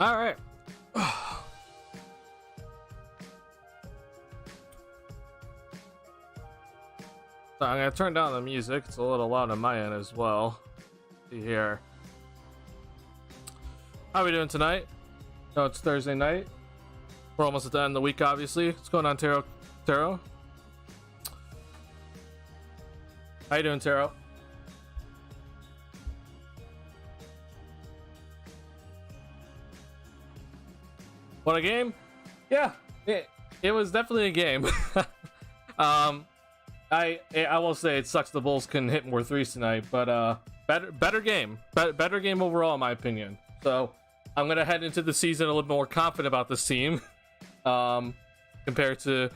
All right. So I'm gonna turn down the music. It's a little loud on my end as well. Let's see here. How are we doing tonight? No, it's Thursday night. We're almost at the end of the week, obviously. What's going on, Taro? Taro? How you doing, Taro? What a game? Yeah, it was definitely a game. I will say it sucks the Bulls couldn't hit more threes tonight, but better game overall in my opinion. So I'm gonna head into the season a little more confident about this team, compared to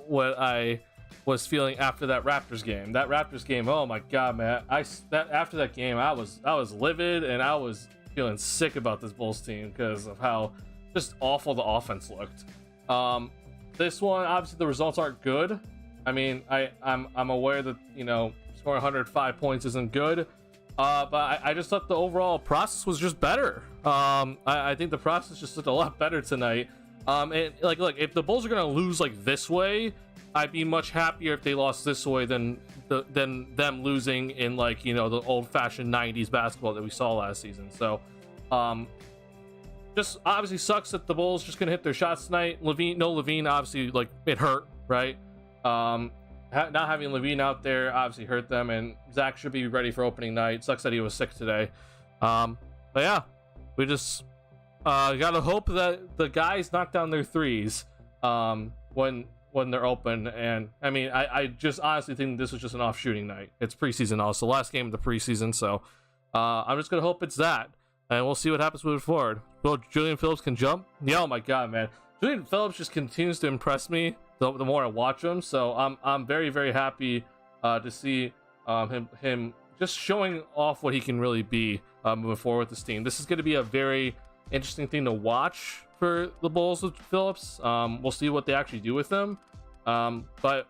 what I was feeling after that Raptors game. That Raptors game, oh my god, man! After that game, I was livid and I was feeling sick about this Bulls team because of how just awful the offense looked. This one, obviously, the results aren't good. I mean, I'm aware that, you know, scoring 105 points isn't good, but I just thought the overall process was just better. I think the process just looked a lot better tonight. And like, look, if the Bulls are gonna lose like this way, I'd be much happier if they lost this way than them losing in, like, you know, the old-fashioned 90s basketball that we saw last season. So, just obviously sucks that the Bulls just couldn't hit their shots tonight. Levine, obviously, like, it hurt, right? Not having Levine out there obviously hurt them, and Zach should be ready for opening night. Sucks that he was sick today. But yeah, we just gotta hope that the guys knock down their threes when they're open. And I mean, I just honestly think this was just an off shooting night. It's preseason, also last game of the preseason, so I'm just gonna hope it's that, and we'll see what happens moving forward. Well, Julian Phillips can jump. Yeah, oh my god, man, Julian Phillips just continues to impress me the more I watch him. So I'm very, very happy to see him just showing off what he can really be moving forward with this team. This is going to be a very interesting thing to watch for the Bulls with Phillips. We'll see what they actually do with him. But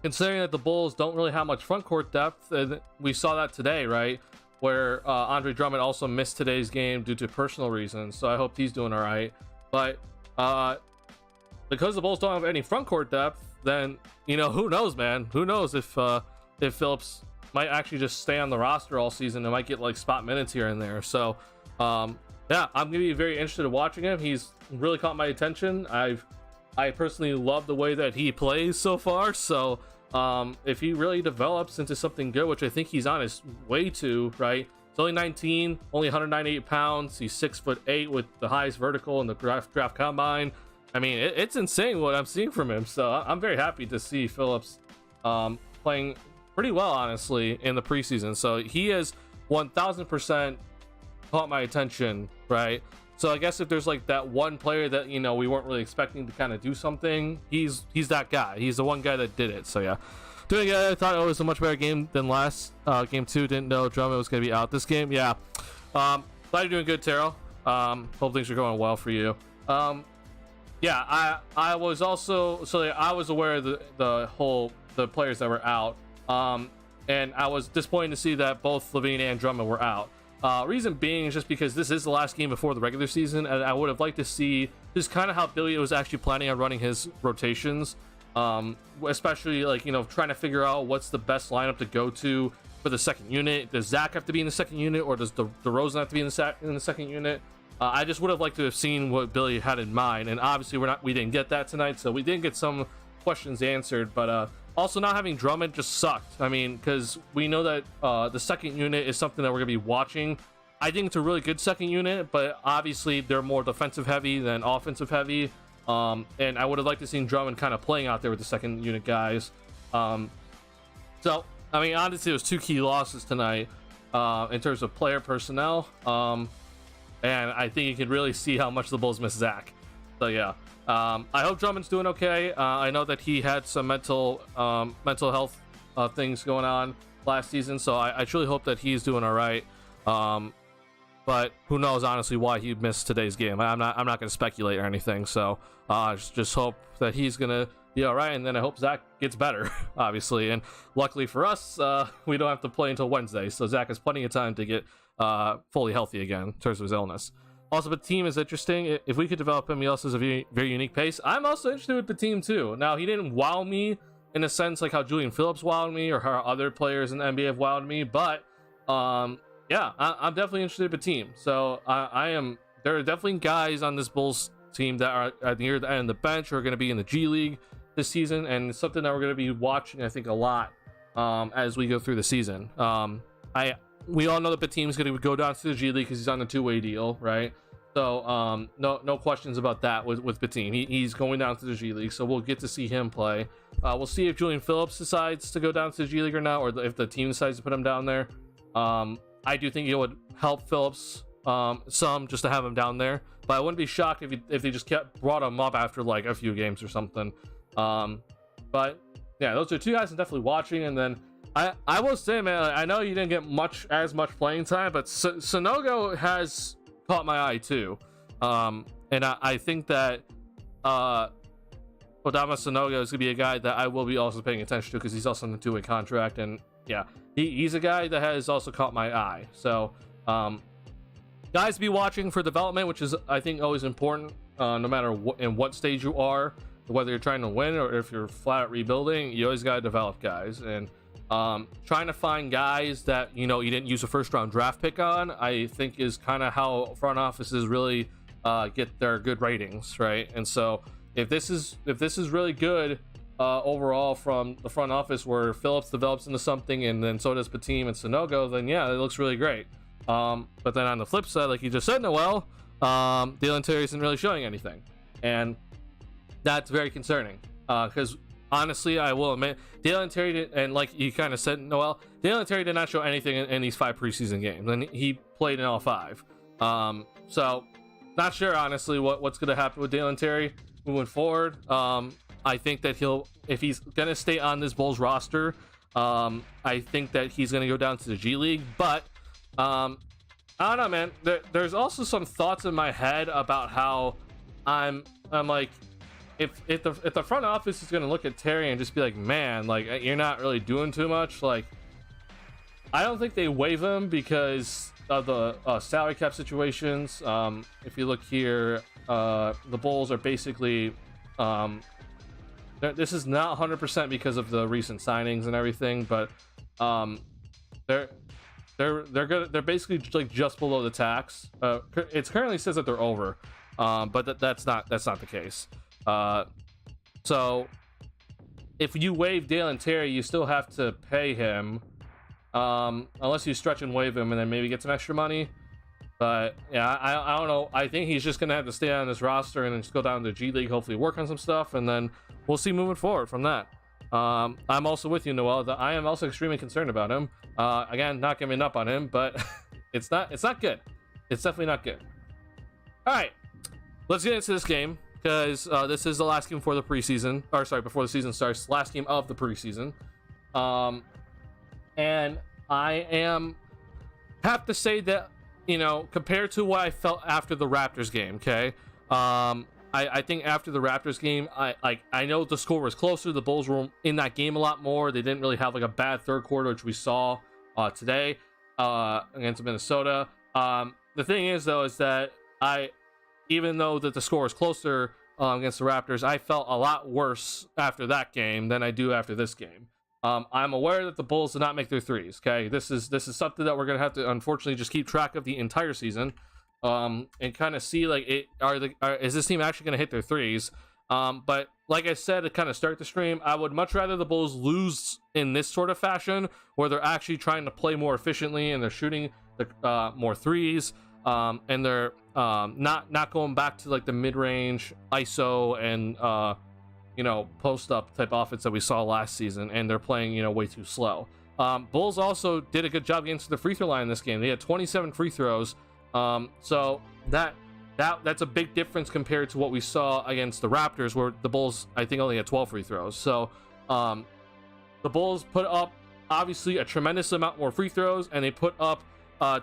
considering that the Bulls don't really have much front court depth, and we saw that today, right? Where Andre Drummond also missed today's game due to personal reasons. So I hope he's doing all right. But because the Bulls don't have any front court depth, then, you know, who knows, man? Who knows if Phillips might actually just stay on the roster all season and might get like spot minutes here and there. So yeah, I'm gonna be very interested in watching him. He's really caught my attention. I personally love the way that he plays so far. So if he really develops into something good, which I think he's on his way to, right? He's only 19, only 198 pounds. He's 6'8" with the highest vertical in the draft combine. I mean, it's insane what I'm seeing from him. So I'm very happy to see Phillips playing pretty well, honestly, in the preseason. So he has 1000% caught my attention, right? So I guess if there's like that one player that, you know, we weren't really expecting to kind of do something, he's that guy. He's the one guy that did it. So yeah, doing it. I thought it was a much better game than last game 2. Didn't know Drummond was going to be out this game. Yeah, glad you're doing good, Terrell. Hope things are going well for you. Yeah, I was also, so I was aware of the players that were out, and I was disappointed to see that both Levine and Drummond were out. Reason being is just because this is the last game before the regular season, and I would have liked to see just kind of how Billy was actually planning on running his rotations, especially, like, you know, trying to figure out what's the best lineup to go to for the second unit. Does Zach have to be in the second unit, or does DeRozan have to be in the second unit? I just would have liked to have seen what Billy had in mind, and obviously we didn't get that tonight, so we didn't get some questions answered. But also, not having Drummond just sucked. I mean, because we know that the second unit is something that we're gonna be watching. I think it's a really good second unit, but obviously they're more defensive heavy than offensive heavy. And I would have liked to see Drummond kind of playing out there with the second unit guys. So I mean, honestly, it was 2 key losses tonight in terms of player personnel. And I think you can really see how much the Bulls miss Zach. So yeah, I hope Drummond's doing okay. I know that he had some mental health things going on last season, so I truly hope that he's doing all right. But who knows, honestly, why he missed today's game. I'm not going to speculate or anything. So just hope that he's going to be all right, and then I hope Zach gets better, obviously. And luckily for us, we don't have to play until Wednesday, so Zach has plenty of time to get fully healthy again in terms of his illness. Also, Batum is interesting. If we could develop him, he also has a very, very unique pace. I'm also interested with Batum too. Now, he didn't wow me in a sense like how Julian Phillips wowed me or how other players in the NBA have wowed me, but yeah, I'm definitely interested in Batum. So I am. There are definitely guys on this Bulls team that are near the end of the bench or are going to be in the G League this season, and it's something that we're going to be watching, I think, a lot as we go through the season. We all know that Batum's going to go down to the G League because he's on the two-way deal, right? So no questions about that with Batum. He's going down to the G League, so we'll get to see him play. We'll see if Julian Phillips decides to go down to the G League or not, or if the team decides to put him down there. I do think it would help Phillips some just to have him down there, but I wouldn't be shocked if they just brought him up after like a few games or something. But yeah, those are two guys I'm definitely watching. And then I will say, man, I know you didn't get as much playing time, but Sanogo has caught my eye too. And I think that Odama Sanogo is gonna be a guy that I will be also paying attention to because he's also on a two-way contract, and yeah, he's a guy that has also caught my eye. So guys, be watching for development, which is, I think, always important, no matter what stage you are, whether you're trying to win or if you're flat out rebuilding. You always got to develop guys, and trying to find guys that you didn't use a first round draft pick on, I think is kind of how front offices really get their good ratings, right? And so if this is really good overall from the front office, where Phillips develops into something and then so does Batum and Sanogo, then yeah, it looks really great. But then on the flip side, like you just said, Noel, Dalen Terry isn't really showing anything, and that's very concerning, because honestly, I will admit, Dalen Terry did, and like you kind of said, Noel, Dalen Terry did not show anything in these 5 preseason games, and he played in all 5. So not sure, honestly, what's going to happen with Dalen Terry moving forward. I think that if he's going to stay on this Bulls roster, I think that he's going to go down to the G League. But I don't know, man. There's also some thoughts in my head about how I'm like, if the front office is going to look at Terry and just be like, man, like, you're not really doing too much, like, I don't think they waive him because of the salary cap situations. If you look here, the Bulls are basically this is not 100% because of the recent signings and everything, but they're basically like just below the tax. It currently says that they're over, but that's not the case. So if you waive Dalen Terry, you still have to pay him, unless you stretch and waive him and then maybe get some extra money. But yeah, I don't know. I think he's just gonna have to stay on this roster and then just go down to the G League, hopefully work on some stuff, and then we'll see moving forward from that. I'm also with you, Noel, that I am also extremely concerned about him. Again, not giving up on him, but it's not good. It's definitely not good. All right, let's get into this game, because this is the last game before the preseason, or sorry, before the season starts, last game of the preseason. And I have to say that, compared to what I felt after the Raptors game, okay, I think after the Raptors game, I know the score was closer. The Bulls were in that game a lot more. They didn't really have like a bad third quarter, which we saw today against Minnesota. The thing is, though, is that even though that the score was closer against the Raptors, I felt a lot worse after that game than I do after this game. I'm aware that the Bulls did not make their threes. Okay, this is something that we're gonna have to unfortunately just keep track of the entire season, and kind of see like is this team actually gonna hit their threes? But like I said, to kind of start the stream, I would much rather the Bulls lose in this sort of fashion, where they're actually trying to play more efficiently and they're shooting more threes, and they're not going back to like the mid-range ISO and post-up type offense that we saw last season, and they're playing way too slow. Bulls also did a good job against the free throw line in this game. They had 27 free throws, so that's a big difference compared to what we saw against the Raptors, where the Bulls, I think, only had 12 free throws. So the Bulls put up obviously a tremendous amount more free throws, and they put up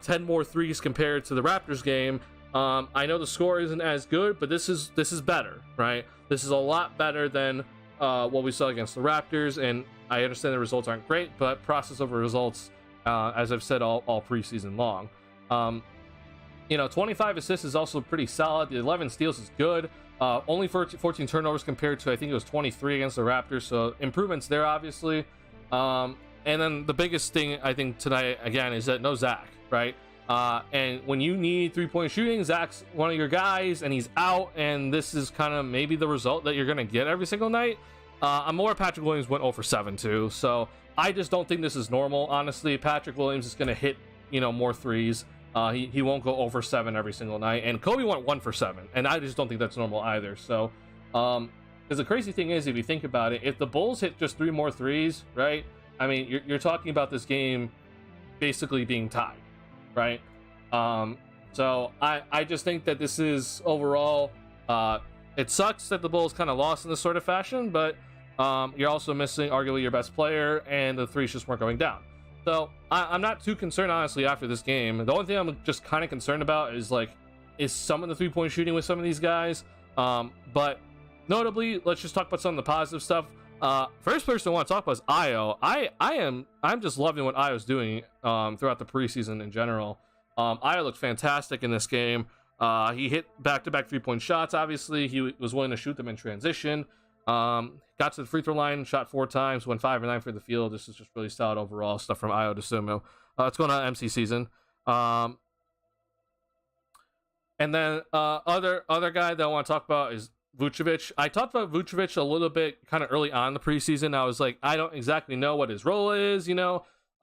10 more threes compared to the Raptors game. I know the score isn't as good, but this is better, right? This is a lot better than what we saw against the Raptors, and I understand the results aren't great, but process over results, as I've said all preseason long. 25 assists is also pretty solid. The 11 steals is good. Only 14 turnovers compared to, I think it was 23 against the Raptors. So improvements there, obviously. And then the biggest thing I think tonight, again, is that no Zach, right? And when you need 3-point shooting, Zach's one of your guys, and he's out. And this is kind of maybe the result that you're going to get every single night. I'm more Patrick Williams went 0 for 7 too. So I just don't think this is normal. Honestly, Patrick Williams is going to hit, more threes. He won't go 0 for 7 every single night. And Kobe went 1 for 7. And I just don't think that's normal either. So, because the crazy thing is, if you think about it, if the Bulls hit just 3 more threes, right? I mean, you're talking about this game basically being tied, right? So I just think that this is overall, it sucks that the Bulls kind of lost in this sort of fashion, but you're also missing arguably your best player, and the threes just weren't going down. So I'm not too concerned, honestly, after this game. The only thing I'm just kind of concerned about is some of the 3-point shooting with some of these guys. But notably, let's just talk about some of the positive stuff. First person I want to talk about is Io. I'm just loving what Io's doing throughout the preseason in general. Io looked fantastic in this game. He hit back-to-back 3-point shots. Obviously, he was willing to shoot them in transition. Got to the free throw line, shot 4 times, went 5 or 9 for the field. This is just really solid overall stuff from Io DeSumo. It's going on MC season. And then other guy that I want to talk about is Vucevic. I talked about Vucevic a little bit kind of early on in the preseason. I was like, I don't exactly know what his role is, and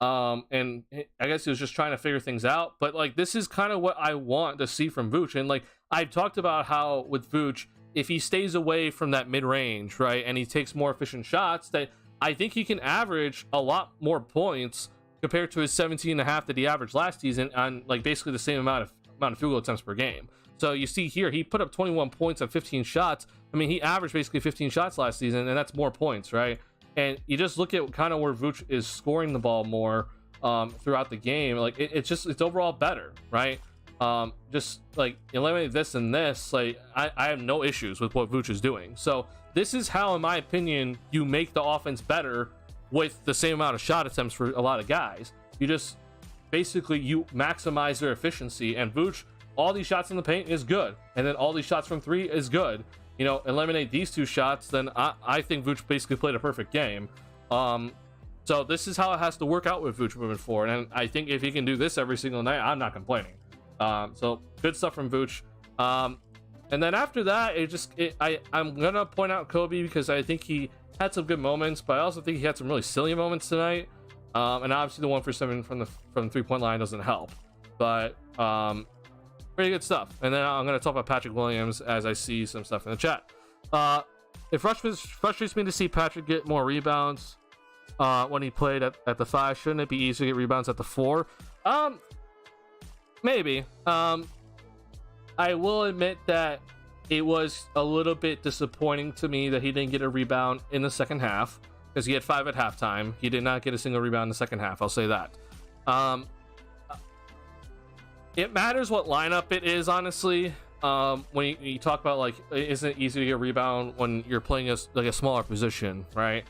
I guess he was just trying to figure things out. But this is kind of what I want to see from Vuce. And I've talked about how with Vuce, if he stays away from that mid-range, right, and he takes more efficient shots, that I think he can average a lot more points compared to his 17.5 that he averaged last season on basically the same amount of field goal attempts per game. So you see here, he put up 21 points on 15 shots. I mean, he averaged basically 15 shots last season, and that's more points, right? And you just look at kind of where Vuce is scoring the ball more throughout the game. It's overall better, right? Just eliminate this and this. I have no issues with what Vuce is doing. So this is how, in my opinion, you make the offense better with the same amount of shot attempts for a lot of guys. You just basically you maximize their efficiency, and Vuce, all these shots in the paint is good, and then all these shots from 3 is good. Eliminate these 2 shots, then I think Vuce basically played a perfect game. So this is how it has to work out with Vuce moving forward, and I think if he can do this every single night, I'm not complaining. So good stuff from Vuce. And then after that, I'm gonna point out Kobe because I think he had some good moments, but I also think he had some really silly moments tonight. And obviously the 1 for 7 from the 3-point line doesn't help, but pretty good stuff. And then I'm gonna talk about Patrick Williams as I see some stuff in the chat. It frustrates me to see Patrick get more rebounds when he played at the 5. Shouldn't it be easier to get rebounds at the 4? Maybe. I will admit that it was a little bit disappointing to me that he didn't get a rebound in the second half, because he had 5 at halftime. He did not get a single rebound in the second half, I'll say that. It matters what lineup it is, honestly. When you talk about isn't it easy to get a rebound when you're playing a smaller position, right?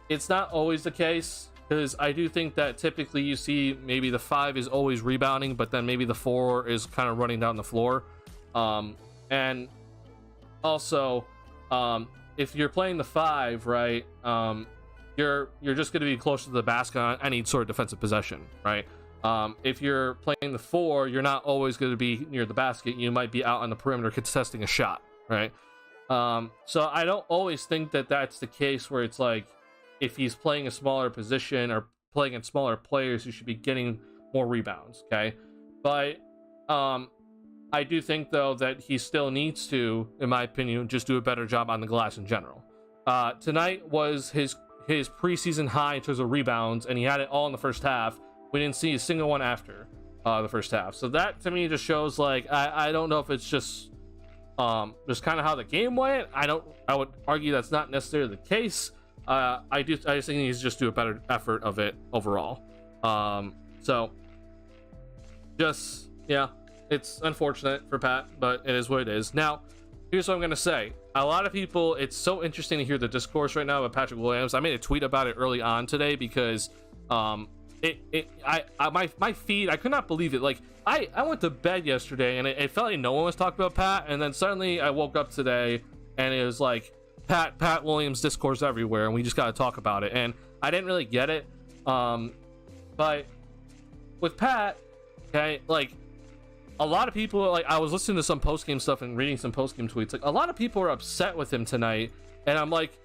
It's not always the case, because I do think that typically you see maybe the 5 is always rebounding, but then maybe the 4 is kind of running down the floor. And also, if you're playing the 5, right, you're just going to be closer to the basket on any sort of defensive possession, right? If you're playing the 4, you're not always going to be near the basket. You might be out on the perimeter contesting a shot, right? So I don't always think that that's the case where it's if he's playing a smaller position or playing in smaller players, you should be getting more rebounds, okay? But I do think, though, that he still needs to, in my opinion, just do a better job on the glass in general. Tonight was his preseason high in terms of rebounds, and he had it all in the first half. We didn't see a single one after the first half. So that, to me, just shows, I don't know if it's just kind of how the game went. I would argue that's not necessarily the case. I just think he needs to just do a better effort of it overall. So just, yeah, it's unfortunate for Pat, but it is what it is. Now, here's what I'm going to say. A lot of people, it's so interesting to hear the discourse right now about Patrick Williams. I made a tweet about it early on today because my feed, I could not believe it. Like I went to bed yesterday and it felt like no one was talking about Pat, and then suddenly I woke up today and it was like Pat Williams discourse everywhere, and we just got to talk about it. And I didn't really get it, but with Pat, okay, like a lot of people, like I was listening to some post-game stuff and reading some post-game tweets, like a lot of people are upset with him tonight, and I'm like,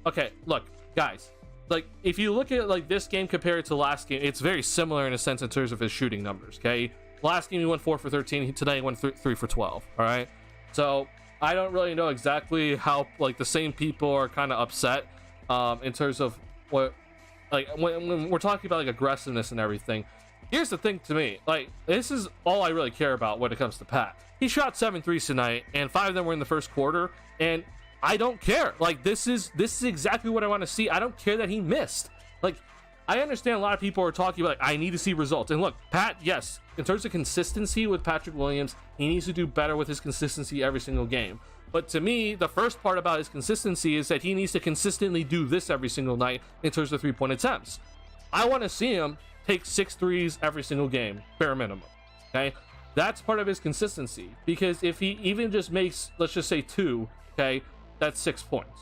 okay, look guys, like if you look at like this game compared to last game, it's very similar in a sense in terms of his shooting numbers. Okay, last game he went 4 for 13, today he went 3 for 12. All right, so I don't really know exactly how like the same people are kind of upset in terms of what, like when we're talking about like aggressiveness and everything. Here's the thing to me, like this is all I really care about when it comes to Pat. He shot 7 threes tonight and 5 of them were in the first quarter, and I don't care. Like this is exactly what I want to see. I don't care that he missed. Like I understand a lot of people are talking about like, I need to see results. And look, Pat, yes, in terms of consistency with Patrick Williams, he needs to do better with his consistency every single game. But to me, the first part about his consistency is that he needs to consistently do this every single night in terms of 3-point attempts. I want to see him take 6 threes every single game, bare minimum. Okay, that's part of his consistency, because if he even just makes, let's just say 2, okay, that's 6 points,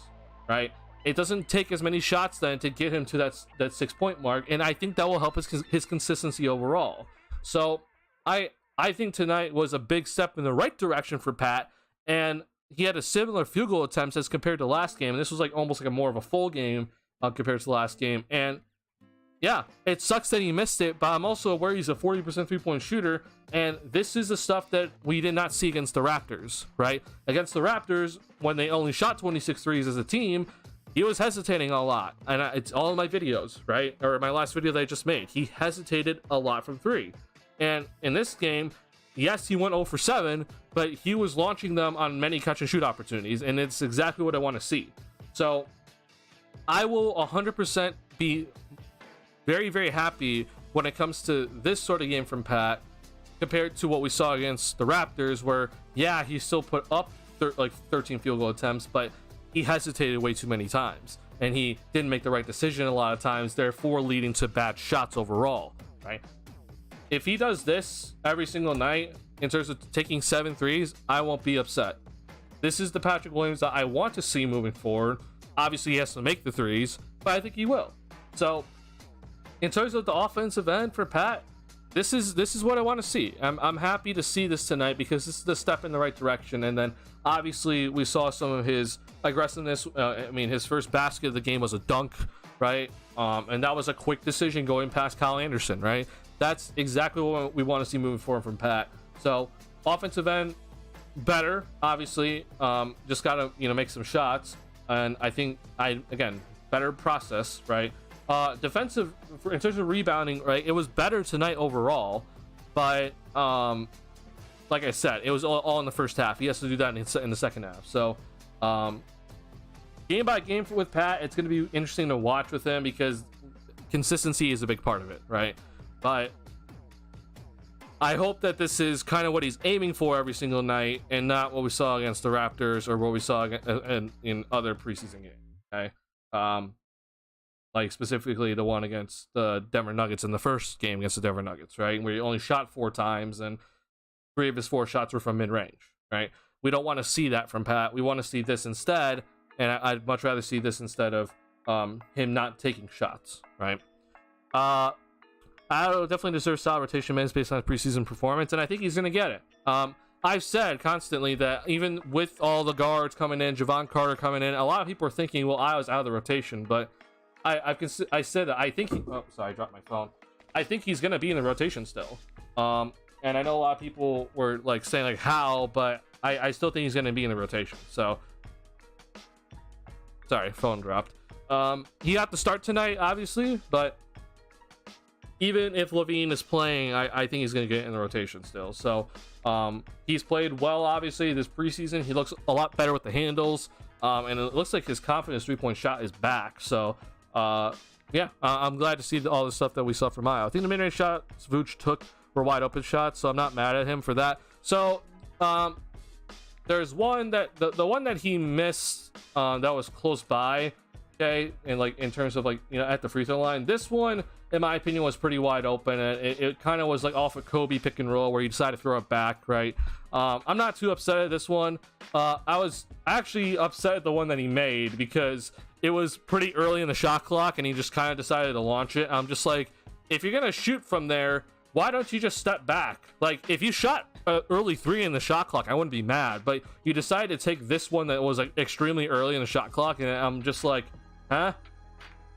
right? It doesn't take as many shots then to get him to that 6-point mark, and I think that will help his consistency overall. So I think tonight was a big step in the right direction for Pat, and he had a similar field goal attempts as compared to last game, and this was like almost like a more of a full game compared to the last game. And yeah, it sucks that he missed it, but I'm also aware he's a 40% 3-point shooter, and this is the stuff that we did not see against the Raptors, right? Against the Raptors, when they only shot 26 threes as a team, he was hesitating a lot, and it's all in my videos, right? Or my last video that I just made. He hesitated a lot from 3. And in this game, yes, he went 0 for 7, but he was launching them on many catch and shoot opportunities, and it's exactly what I want to see. So I will 100% be very, very happy when it comes to this sort of game from Pat compared to what we saw against the Raptors, where yeah, he still put up like 13 field goal attempts, but he hesitated way too many times and he didn't make the right decision a lot of times, therefore leading to bad shots overall, right? If he does this every single night in terms of taking 7 threes, I won't be upset. This is the Patrick Williams that I want to see moving forward. Obviously he has to make the threes, but I think he will. So in terms of the offensive end for Pat, this is what I want to see. I'm happy to see this tonight because this is the step in the right direction. And then obviously we saw some of his aggressiveness. I mean, his first basket of the game was a dunk, right? And that was a quick decision going past Kyle Anderson, right? That's exactly what we want to see moving forward from Pat. So offensive end, better, obviously. Just gotta make some shots, and I think again better process, right? Defensive, in terms of rebounding, right, it was better tonight overall, but like I said, it was all in the first half. He has to do that in the second half. So game by game with Pat, it's going to be interesting to watch with him because consistency is a big part of it, right? But I hope that this is kind of what he's aiming for every single night and not what we saw against the Raptors or what we saw in other preseason games, okay? Like specifically the one against the Denver Nuggets in the first game against the Denver Nuggets, right? Where he only shot 4 times and 3 of his 4 shots were from mid-range, right? We don't want to see that from Pat. We want to see this instead, and I'd much rather see this instead of him not taking shots, right? I definitely deserve solid rotation minutes based on his preseason performance, and I think he's going to get it. I've said constantly that even with all the guards coming in, Javon Carter coming in, a lot of people are thinking, well, I was out of the rotation, but I said that I think sorry, I dropped my phone. I think he's gonna be in the rotation still. And I know a lot of people were like saying like how, but I still think he's gonna be in the rotation. So sorry, phone dropped. He got the start tonight, obviously, but even if Levine is playing, I think he's gonna get in the rotation still. So he's played well, obviously, this preseason. He looks a lot better with the handles. And it looks like his confidence 3-point shot is back. So yeah, I'm glad to see all the stuff that we saw from Mayo. I think the mid-range shots Vooch took were wide open shots, so I'm not mad at him for that. So there's one that the one that he missed that was close by. okay, and like in terms of like, you know, at the free throw line. This one, in my opinion, was pretty wide open, and it kind of was like off of Kobe pick and roll where he decided to throw it back, right? I'm not too upset at this one. I was actually upset at the one that he made because it was pretty early in the shot clock and he just kind of decided to launch it. I'm just like, if you're gonna shoot from there, why don't you just step back? Like, if you shot early 3 in the shot clock, I wouldn't be mad, but you decided to take this one that was like extremely early in the shot clock, and I'm just like, huh?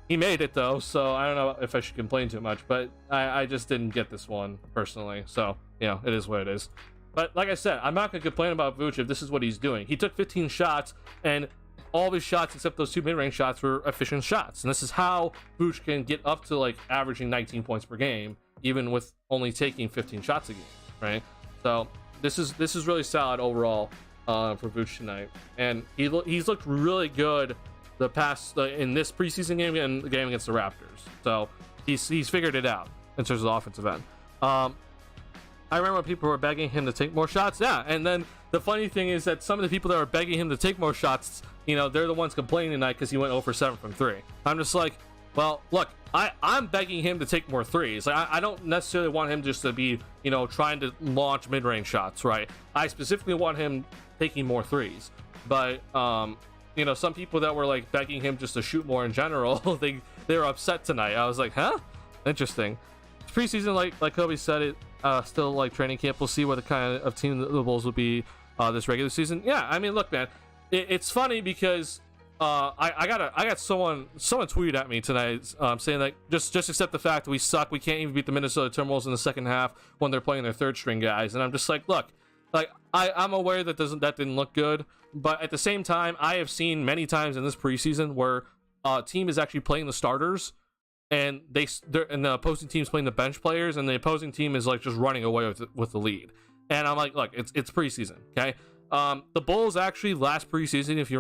He made it though, so I don't know if I should complain too much, but I just didn't get this one personally. So, you know, it is what it is. But like I said, I'm not gonna complain about Vooch if this is what he's doing. He took 15 shots, and all of his shots except those 2 mid-range shots were efficient shots, and this is how Vooch can get up to like averaging 19 points per game, even with only taking 15 shots a game, right? So this is really solid overall for Vooch tonight, and he's looked really good the past in this preseason game and the game against the Raptors. So he's figured it out in terms of the offensive end. I remember people were begging him to take more shots. Yeah, and then the funny thing is that some of the people that were begging him to take more shots, you know, they're the ones complaining tonight because he went 0 for 7 from 3. I'm just like, well, look, I'm begging him to take more threes. Like, I don't necessarily want him just to be, you know, trying to launch mid-range shots, right? I specifically want him taking more threes. But, you know, some people that were like begging him just to shoot more in general, they were upset tonight. I was like, huh? Interesting. It's preseason, like Kobe said, it still like training camp. We'll see what the kind of team the Bulls will be this regular season. Yeah, I mean, look, man, it's funny because I got someone tweeted at me tonight saying that just accept the fact that we suck. We can't even beat the Minnesota Timberwolves in the second half when they're playing their third string guys. And I'm just like, look, like I'm aware that that didn't look good, but at the same time, I have seen many times in this preseason where a team is actually playing the starters, and and the opposing team's playing the bench players, and the opposing team is like just running away with the lead. And I'm like, look, it's preseason, okay? The Bulls actually last preseason, if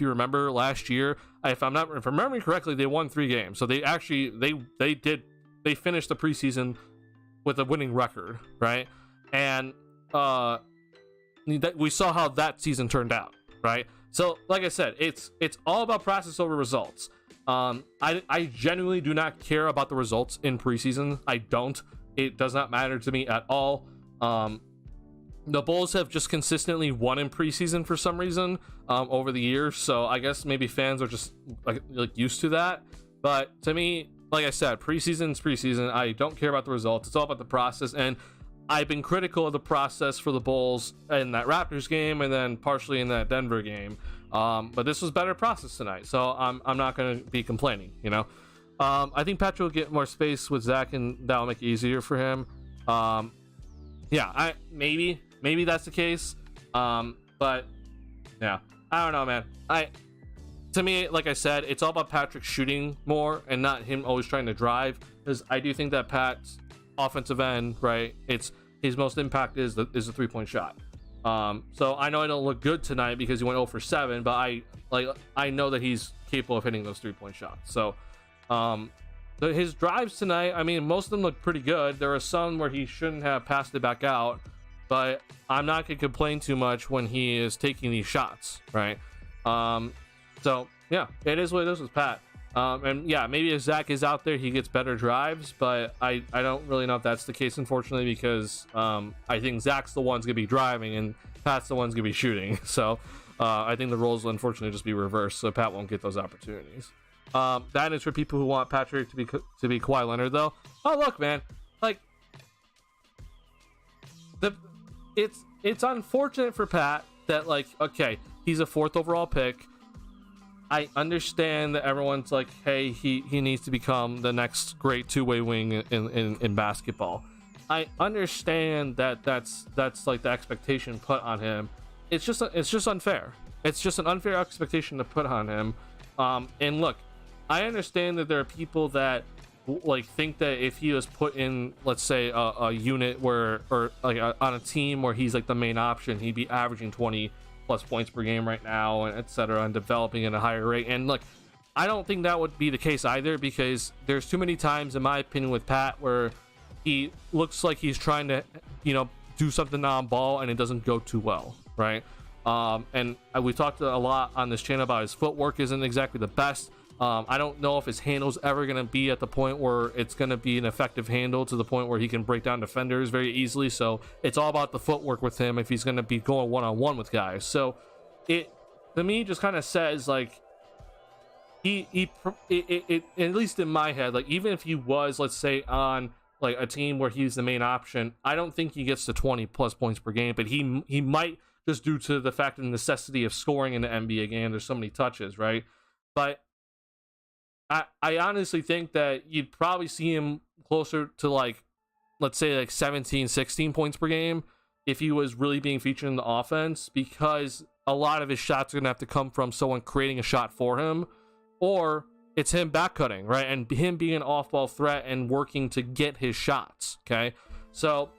you remember last year, if I'm remembering correctly, they won 3 games. So they actually they finished the preseason with a winning record, right? And we saw how that season turned out, right? So like I said, it's all about process over results. I genuinely do not care about the results in preseason. I don't. It does not matter to me at all. The Bulls have just consistently won in preseason for some reason over the years, so I guess maybe fans are just like used to that. But to me, like I said, preseason's preseason. I don't care about the results. It's all about the process, and I've been critical of the process for the Bulls in that Raptors game and then partially in that Denver game. But this was better process tonight, so I'm not going to be complaining, you know. I think Patrick will get more space with Zach, and that'll make it easier for him. Yeah, maybe that's the case. But yeah, I don't know, man. To me, like I said, it's all about Patrick shooting more and not him always trying to drive, because I do think that Pat's offensive end, right, it's his most impact is the 3-point shot. So I know I don't look good tonight because he went 0 for 7, but I know that he's capable of hitting those 3-point shots. So his drives tonight, I mean, most of them look pretty good. There are some where he shouldn't have passed it back out, but I'm not gonna complain too much when he is taking these shots, right? So yeah, it is what it is with Pat. And yeah, maybe if Zach is out there, he gets better drives, but I don't really know if that's the case, unfortunately, because I think Zach's the one's gonna be driving and Pat's the one's gonna be shooting. So I think the roles will unfortunately just be reversed, so Pat won't get those opportunities. That is for people who want Patrick to be Kawhi Leonard, though. Oh, look, man, like it's unfortunate for Pat that, like, okay, he's a 4th overall pick. I understand that everyone's like, hey, he needs to become the next great 2-way wing in basketball. I understand that that's like the expectation put on him. It's just unfair. It's just an unfair expectation to put on him. And look, I understand that there are people that like think that if he was put in, let's say, a unit where, or like on a team where he's like the main option, he'd be averaging 20+ points per game right now, and etc., and developing at a higher rate. And look, I don't think that would be the case either, because there's too many times, in my opinion, with Pat where he looks like he's trying to, you know, do something on ball and it doesn't go too well, right? And we talked a lot on this channel about his footwork isn't exactly the best. I don't know if his handle's ever going to be at the point where it's going to be an effective handle to the point where he can break down defenders very easily. So it's all about the footwork with him if he's going to be going one-on-one with guys. So it, to me, just kind of says, like, it, at least in my head, like, even if he was, let's say, on like a team where he's the main option, I don't think he gets to 20 plus points per game, but he might, just due to the fact of the necessity of scoring in the NBA game. There's so many touches, right? But I honestly think that you'd probably see him closer to, like, let's say, like 17, 16 points per game if he was really being featured in the offense, because a lot of his shots are going to have to come from someone creating a shot for him, or it's him back cutting, right? And him being an off-ball threat and working to get his shots, okay? So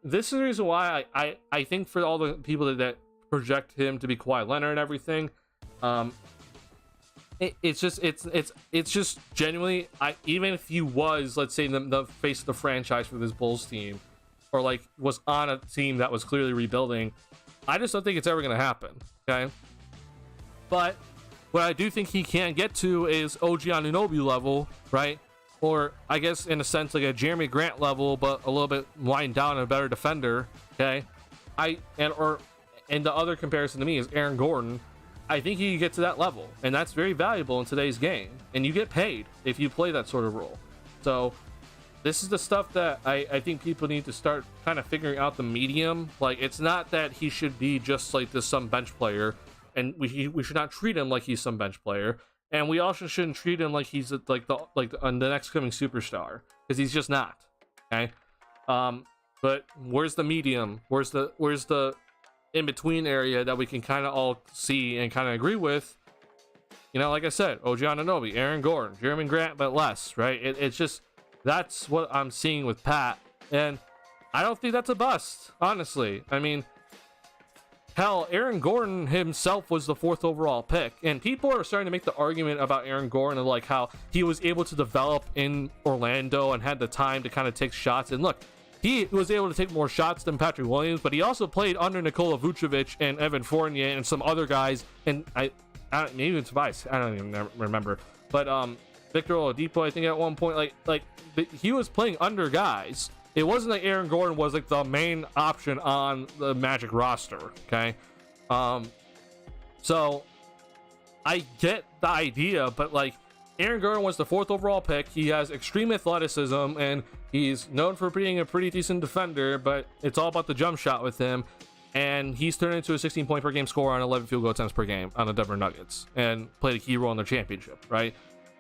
this is the reason why I think for all the people that project him to be Kawhi Leonard and everything, it's just genuinely, even if he was, let's say, the face of the franchise for this Bulls team, or like was on a team that was clearly rebuilding, I just don't think it's ever going to happen, okay? But what I do think he can get to is OG Anunoby level, right? Or I guess in a sense like a Jeremy Grant level, but a little bit wind down and a better defender, okay? And the other comparison to me is Aaron Gordon. I think he can get to that level, and that's very valuable in today's game, and you get paid if you play that sort of role. So this is the stuff that I think people need to start kind of figuring out the medium. Like, it's not that he should be just like this some bench player, and we should not treat him like he's some bench player, and we also shouldn't treat him like he's like the next coming superstar, because he's just not, okay? But where's the medium? Where's the in between area that we can kind of all see and kind of agree with? You know, like I said, OG Anunoby, Aaron Gordon, Jeremy Grant, but less, right? It's just, that's what I'm seeing with Pat, and I don't think that's a bust, honestly. I mean, hell, Aaron Gordon himself was the 4th overall pick, and people are starting to make the argument about Aaron Gordon and like how he was able to develop in Orlando and had the time to kind of take shots. And look, he was able to take more shots than Patrick Williams, but he also played under Nikola Vucevic and Evan Fournier and some other guys, and maybe even Tobias, I don't even remember, but Victor Oladipo, I think at one point, like he was playing under guys. It wasn't like Aaron Gordon was like the main option on the Magic roster, okay? So I get the idea, but like, Aaron Gordon was the 4th overall pick. He has extreme athleticism, and he's known for being a pretty decent defender, but it's all about the jump shot with him. And he's turned into a 16 point per game scorer on 11 field goal attempts per game on the Denver Nuggets, and played a key role in their championship, right?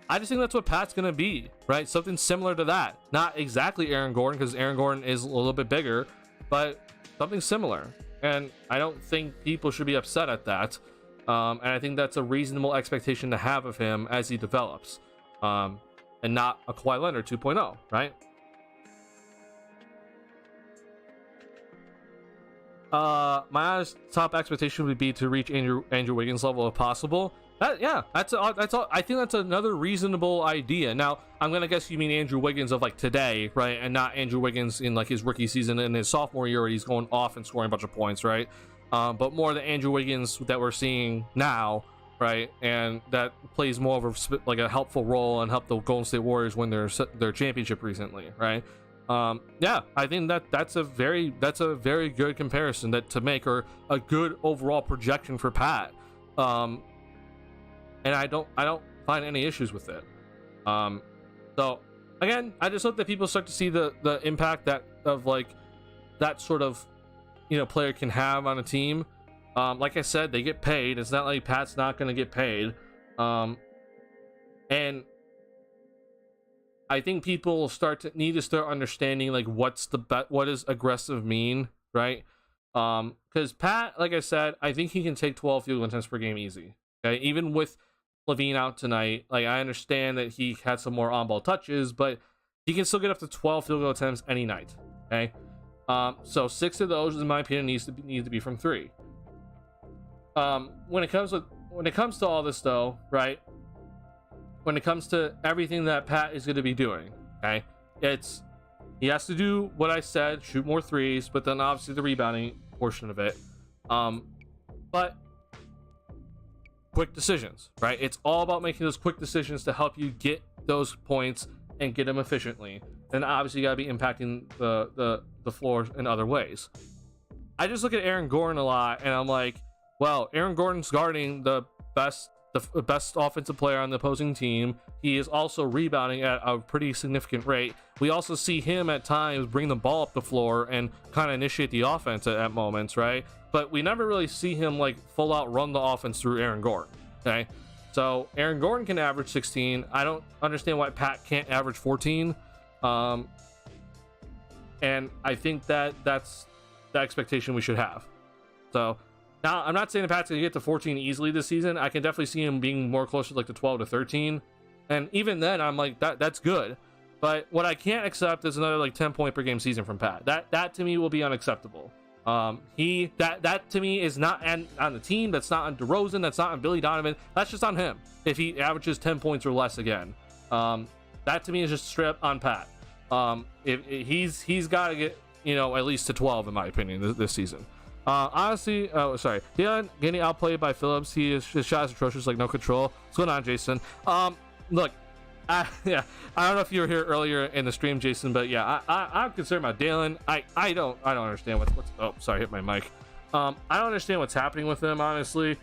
I just think that's what Pat's going to be, right? Something similar to that. Not exactly Aaron Gordon, because Aaron Gordon is a little bit bigger, but something similar. And I don't think people should be upset at that. And I think that's a reasonable expectation to have of him as he develops. And not a Kawhi Leonard 2.0, right? My honest top expectation would be to reach Andrew Wiggins level if possible. That's all. I think that's another reasonable idea. Now, I'm gonna guess you mean Andrew Wiggins of like today, right? And not Andrew Wiggins in like his rookie season and his sophomore year where he's going off and scoring a bunch of points, right? But more the Andrew Wiggins that we're seeing now, right? And that plays more of like a helpful role and helped the Golden State Warriors win their championship recently, right? I think that's a very good comparison to make, or a good overall projection for Pat. And I don't find any issues with it. So again, I just hope that people start to see the impact that sort of, you know, player can have on a team. Like I said, they get paid. It's not like Pat's not going to get paid. And I think people need to start understanding like what does aggressive mean, right? Because Pat, like I said, I think he can take 12 field goal attempts per game easy. Okay, even with Levine out tonight, like I understand that he had some more on-ball touches, but he can still get up to 12 field goal attempts any night. Okay, so 6 of those, in my opinion, need to be from 3. When it comes to all this, though, right? When it comes to everything that Pat is going to be doing, okay, he has to do what I said, shoot more threes, but then obviously the rebounding portion of it. but quick decisions, right? It's all about making those quick decisions to help you get those points and get them efficiently. And obviously, you got to be impacting the floor in other ways. I just look at Aaron Gordon a lot, and I'm like, well, Aaron Gordon's guarding the best offensive player on the opposing team. He is also rebounding at a pretty significant rate. We also see him at times bring the ball up the floor and kind of initiate the offense at moments, right? But we never really see him like full out run the offense through Aaron Gordon. Okay, so Aaron Gordon can average 16. I don't understand why Pat can't average 14. And I think that's the expectation we should have. So now, I'm not saying the Pat's gonna get to 14 easily this season. I can definitely see him being more closer to like the 12 to 13, and even then, I'm like, that's good. But what I can't accept is another like 10 point per game season from Pat. That to me will be unacceptable. That to me is not on the team. That's not on DeRozan. That's not on Billy Donovan. That's just on him. If he averages 10 points or less again, that to me is just straight up on Pat. If he's got to get at least to 12 in my opinion this season. Honestly, Dalen getting outplayed by Phillips. His shot is atrocious, like no control. What's going on, Jason? Look, I don't know if you were here earlier in the stream, Jason, but yeah, I'm concerned about Dalen. I don't understand what's oh, sorry, hit my mic. I don't understand what's happening with him, honestly.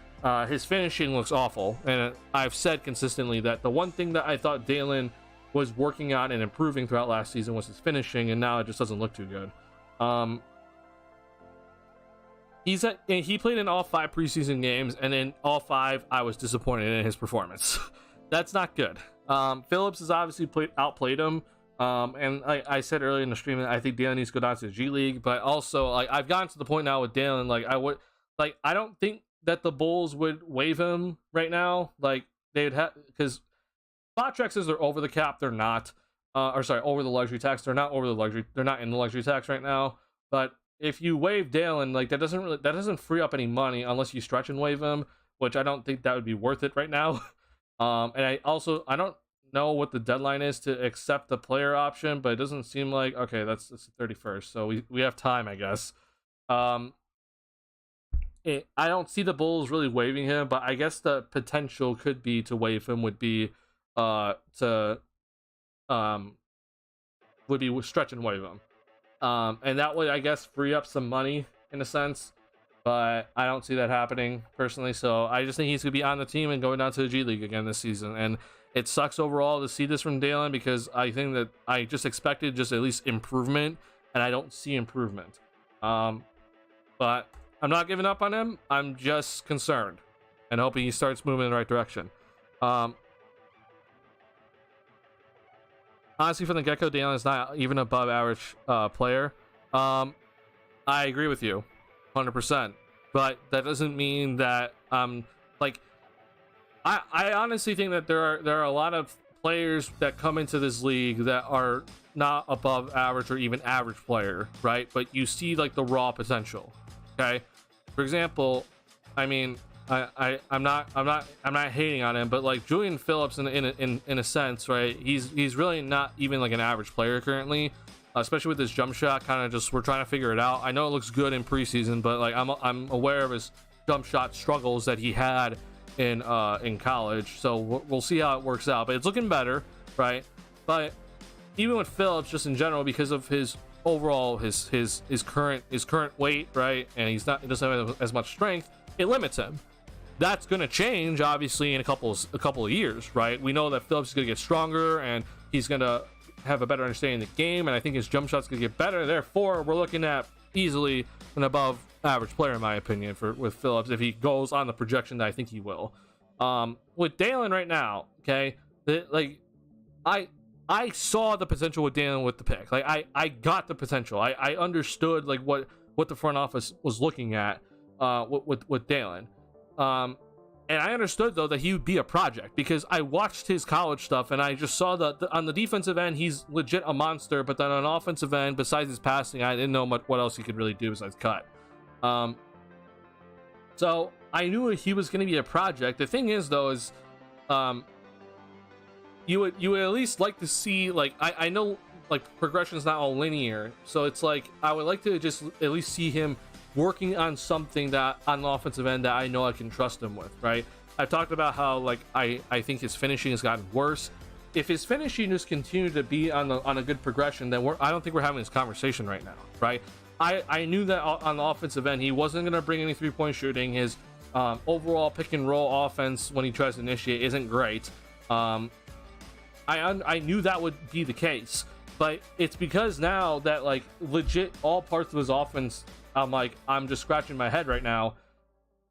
His finishing looks awful, and I've said consistently that the one thing that I thought Dalen was working on and improving throughout last season was his finishing, and now it just doesn't look too good. He played in all 5 preseason games, and in all 5 I was disappointed in his performance. That's not good. Phillips has obviously outplayed him, and I said earlier in the stream that I think Dalen needs to go down to the G League, but also I've gotten to the point now with Dalen, I don't think that the Bulls would waive him right now. Like they'd have, because Spotrac says they're over the cap, they're not, over the luxury tax. They're not in the luxury tax right now, but if you waive Dalen, that doesn't free up any money unless you stretch and waive him, which I don't think that would be worth it right now. And I don't know what the deadline is to accept the player option, but it doesn't seem like that's the 31st, so we have time, I guess. I don't see the Bulls really waiving him, but I guess the potential could be to waive him would be stretch and waive him. And that would, I guess, free up some money in a sense, but I don't see that happening personally. So I just think he's gonna be on the team and going down to the G League again this season. And it sucks overall to see this from Dalen, because I think that I just expected just at least improvement, and I don't see improvement. But I'm not giving up on him. I'm just concerned and hoping he starts moving in the right direction. Honestly, for the Gecko, Dalen is not even above average player. I agree with you 100%, but that doesn't mean that I honestly think that there are a lot of players that come into this league that are not above average or even average player, right? But you see the raw potential. Okay, for example, I mean, I'm not hating on him, but Julian Phillips in a sense, right? He's really not even an average player currently, especially with his jump shot. Kind of just, we're trying to figure it out. I know it looks good in preseason, but I'm aware of his jump shot struggles that he had in college. So we'll see how it works out, but it's looking better, right? But even with Phillips, just in general, because of his overall his current weight, right, and he doesn't have as much strength, it limits him. That's going to change obviously in a couple of years, right? We know that Phillips is going to get stronger and he's going to have a better understanding of the game, and I think his jump shot's going to get better. Therefore, we're looking at easily an above average player in my opinion with Phillips, if he goes on the projection that I think he will. With Dalen right now, okay, I saw the potential with Dalen with the pick. I got the potential. I understood what the front office was looking at with Dalen. And I understood though that he would be a project, because I watched his college stuff and I just saw that on the defensive end he's legit a monster, but then on offensive end, besides his passing, I didn't know what else he could really do besides cut. So I knew he was going to be a project. The thing is though is you would at least like to see, I know progression is not all linear, so it's I would like to just at least see him working on something that on the offensive end that I know I can trust him with, right? I've talked about how like I think his finishing has gotten worse. If his finishing just continued to be on a good progression, then I don't think we're having this conversation right now, right? I knew that on the offensive end he wasn't going to bring any 3-point shooting. His overall pick and roll offense when he tries to initiate isn't great. I knew that would be the case, but it's because now that like legit all parts of his offense, I'm just scratching my head right now.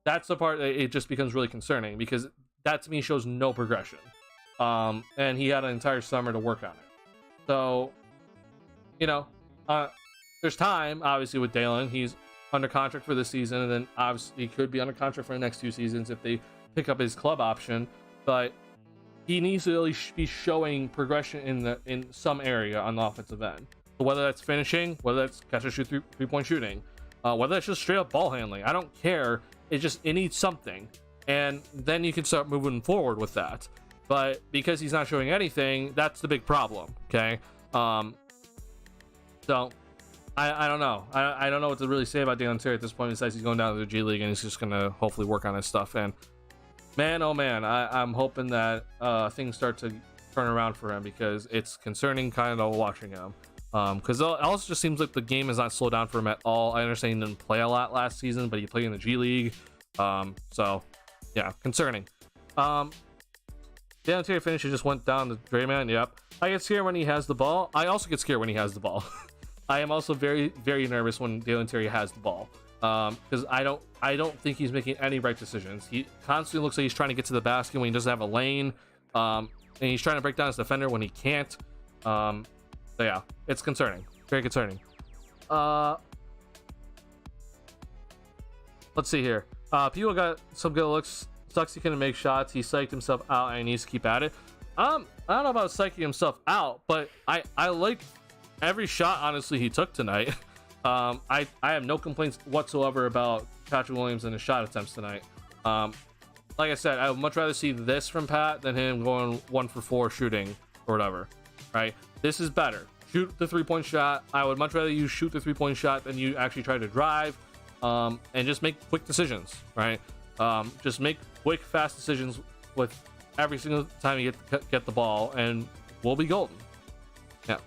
That's the part that it just becomes really concerning, because that to me shows no progression. And he had an entire summer to work on it. So, you know, there's time obviously with Dalen. He's under contract for this season, and then obviously he could be under contract for the next 2 seasons if they pick up his club option. But he needs to really be showing progression in some area on the offensive end. So whether that's finishing, whether that's catch and shoot 3-point shooting, whether that's just straight up ball handling, I don't care. It needs something, and then you can start moving forward with that. But because he's not showing anything, that's the big problem. Okay. So I don't know. I don't know what to really say about Dalen Terry at this point, besides he's going down to the G League and he's just gonna hopefully work on his stuff. And man, oh man, I'm hoping that things start to turn around for him, because it's concerning kind of watching him. Because it also just seems like the game has not slowed down for him at all. I understand he didn't play a lot last season, but he played in the G League. So yeah, concerning. Dalen Terry finisher just went down to Draymond. Yep. I get scared when he has the ball. I also get scared when he has the ball. I am also very, very nervous when Dalen Terry has the ball. Because I don't think he's making any right decisions. He constantly looks like he's trying to get to the basket when he doesn't have a lane. And he's trying to break down his defender when he can't. So yeah, it's concerning. Very concerning. Let's see here. People got some good looks. Sucks he couldn't make shots. He psyched himself out and he needs to keep at it. I don't know about psyching himself out, but I like every shot honestly he took tonight. I have no complaints whatsoever about Patrick Williams and his shot attempts tonight. Like I said, I would much rather see this from Pat than him going 1 for 4 shooting or whatever, right? This is better. Shoot the 3-point shot. I would much rather you shoot the 3-point shot than you actually try to drive, and just make quick decisions, right? Just make quick, fast decisions with every single time you get the ball, and we'll be golden. Yeah.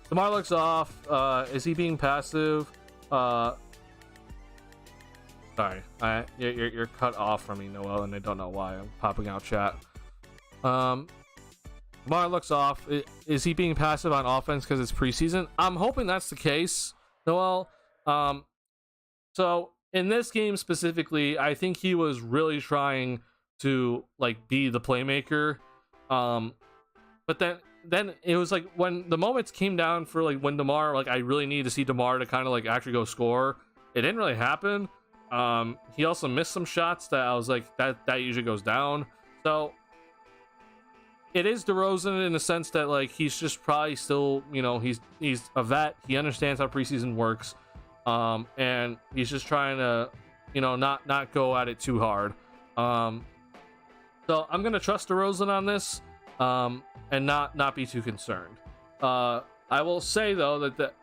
DeMar looks off. Is he being passive? Sorry, you're cut off from me, Noel, and I don't know why. I'm popping out chat. DeMar looks off. Is he being passive on offense because it's preseason? I'm hoping that's the case, Noel. So in this game specifically, I think he was really trying to like be the playmaker. But then it was like when the moments came down for like when DeMar, like I really needed to see DeMar to kind of like actually go score. It didn't really happen. He also missed some shots that I was like, that usually goes down. So it is DeRozan in the sense that like he's just probably still, you know, he's a vet. He understands how preseason works. And he's just trying to, you know, not go at it too hard. So I'm gonna trust DeRozan on this, and not be too concerned. I will say though that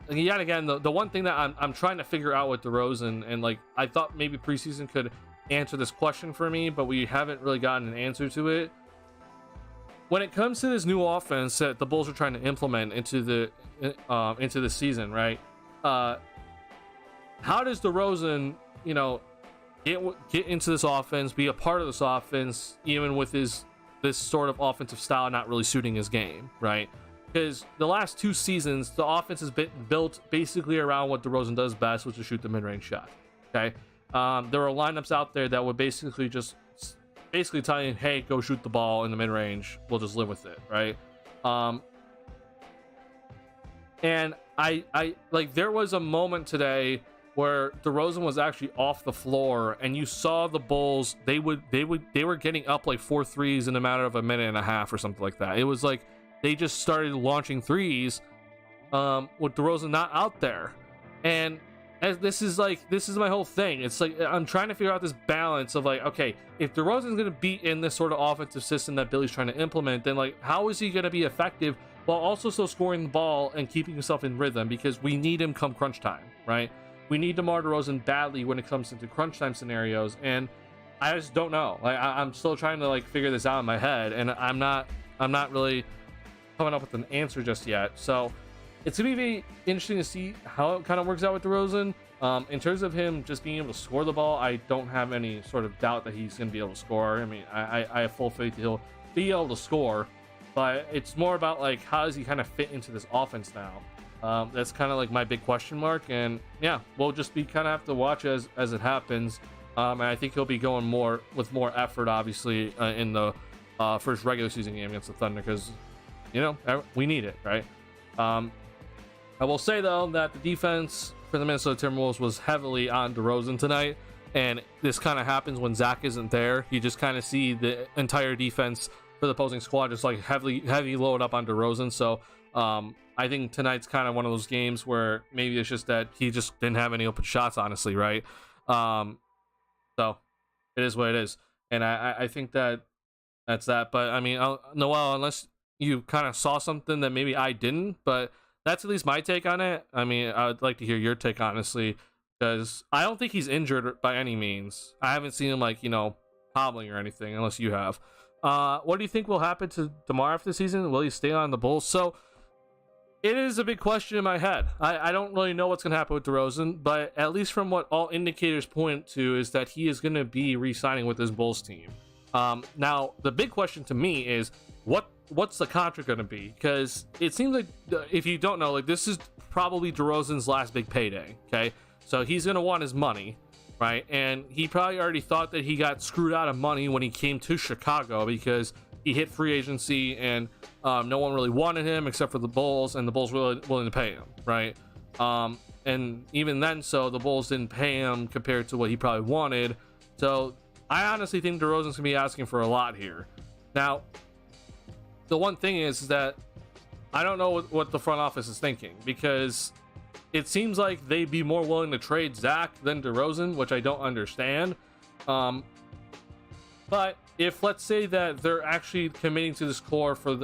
yet again the one thing that I'm trying to figure out with DeRozan, and like I thought maybe preseason could answer this question for me, but we haven't really gotten an answer to it. When it comes to this new offense that the Bulls are trying to implement into the season, right? How does DeRozan, you know, get into this offense, be a part of this offense, even with this sort of offensive style not really suiting his game, right? Because the last 2 seasons, the offense has been built basically around what DeRozan does best, which is shoot the mid-range shot. Okay, there are lineups out there that would basically tell you, hey, go shoot the ball in the mid-range. We'll just live with it, right? And I like there was a moment today where DeRozan was actually off the floor, and you saw the Bulls. They were getting up like 4 threes in a matter of a minute and a half or something like that. It was like they just started launching threes with DeRozan not out there. And as this is my whole thing. It's like I'm trying to figure out this balance of like, okay, if DeRozan's going to be in this sort of offensive system that Billy's trying to implement, then like how is he going to be effective while also still scoring the ball and keeping himself in rhythm, because we need him come crunch time, right? We need DeMar DeRozan badly when it comes into crunch time scenarios, and I just don't know. Like I'm still trying to like figure this out in my head, and I'm not really coming up with an answer just yet. So it's gonna be very interesting to see how it kind of works out with DeRozan. In terms of him just being able to score the ball, I don't have any sort of doubt that he's gonna be able to score. I mean, I have full faith that he'll be able to score, but it's more about like how does he kind of fit into this offense now. That's kind of like my big question mark, and yeah, we'll just be kind of have to watch as it happens. And I think he'll be going with more effort, obviously, in the first regular season game against the Thunder, because we need it, right? I will say though that the defense for the Minnesota Timberwolves was heavily on DeRozan tonight, and this kind of happens when Zach isn't there. You just kind of see the entire defense for the opposing squad just like heavy load up on DeRozan. So I think tonight's kind of one of those games where maybe it's just that he just didn't have any open shots, honestly, right? So it is what it is, and I think that's that. But I mean, Noel, unless you kind of saw something that maybe I didn't, but that's at least my take on it. I mean, I would like to hear your take, honestly, because I don't think he's injured by any means. I haven't seen him like hobbling or anything, unless you have. What do you think will happen to DeMar after the season? Will he stay on the Bulls? So it is a big question in my head. I don't really know what's going to happen with DeRozan, but at least from what all indicators point to is that he is going to be re-signing with his Bulls team. Now, the big question to me is what's the contract going to be? Because it seems like, if you don't know, like this is probably DeRozan's last big payday, okay? So he's going to want his money, right? And he probably already thought that he got screwed out of money when he came to Chicago, because he hit free agency and no one really wanted him except for the Bulls, and the Bulls were willing to pay him, right? And even then, so the Bulls didn't pay him compared to what he probably wanted. So I honestly think DeRozan's going to be asking for a lot here. Now, the one thing is that I don't know what the front office is thinking, because it seems like they'd be more willing to trade Zach than DeRozan, which I don't understand. But if, let's say that they're actually committing to this core for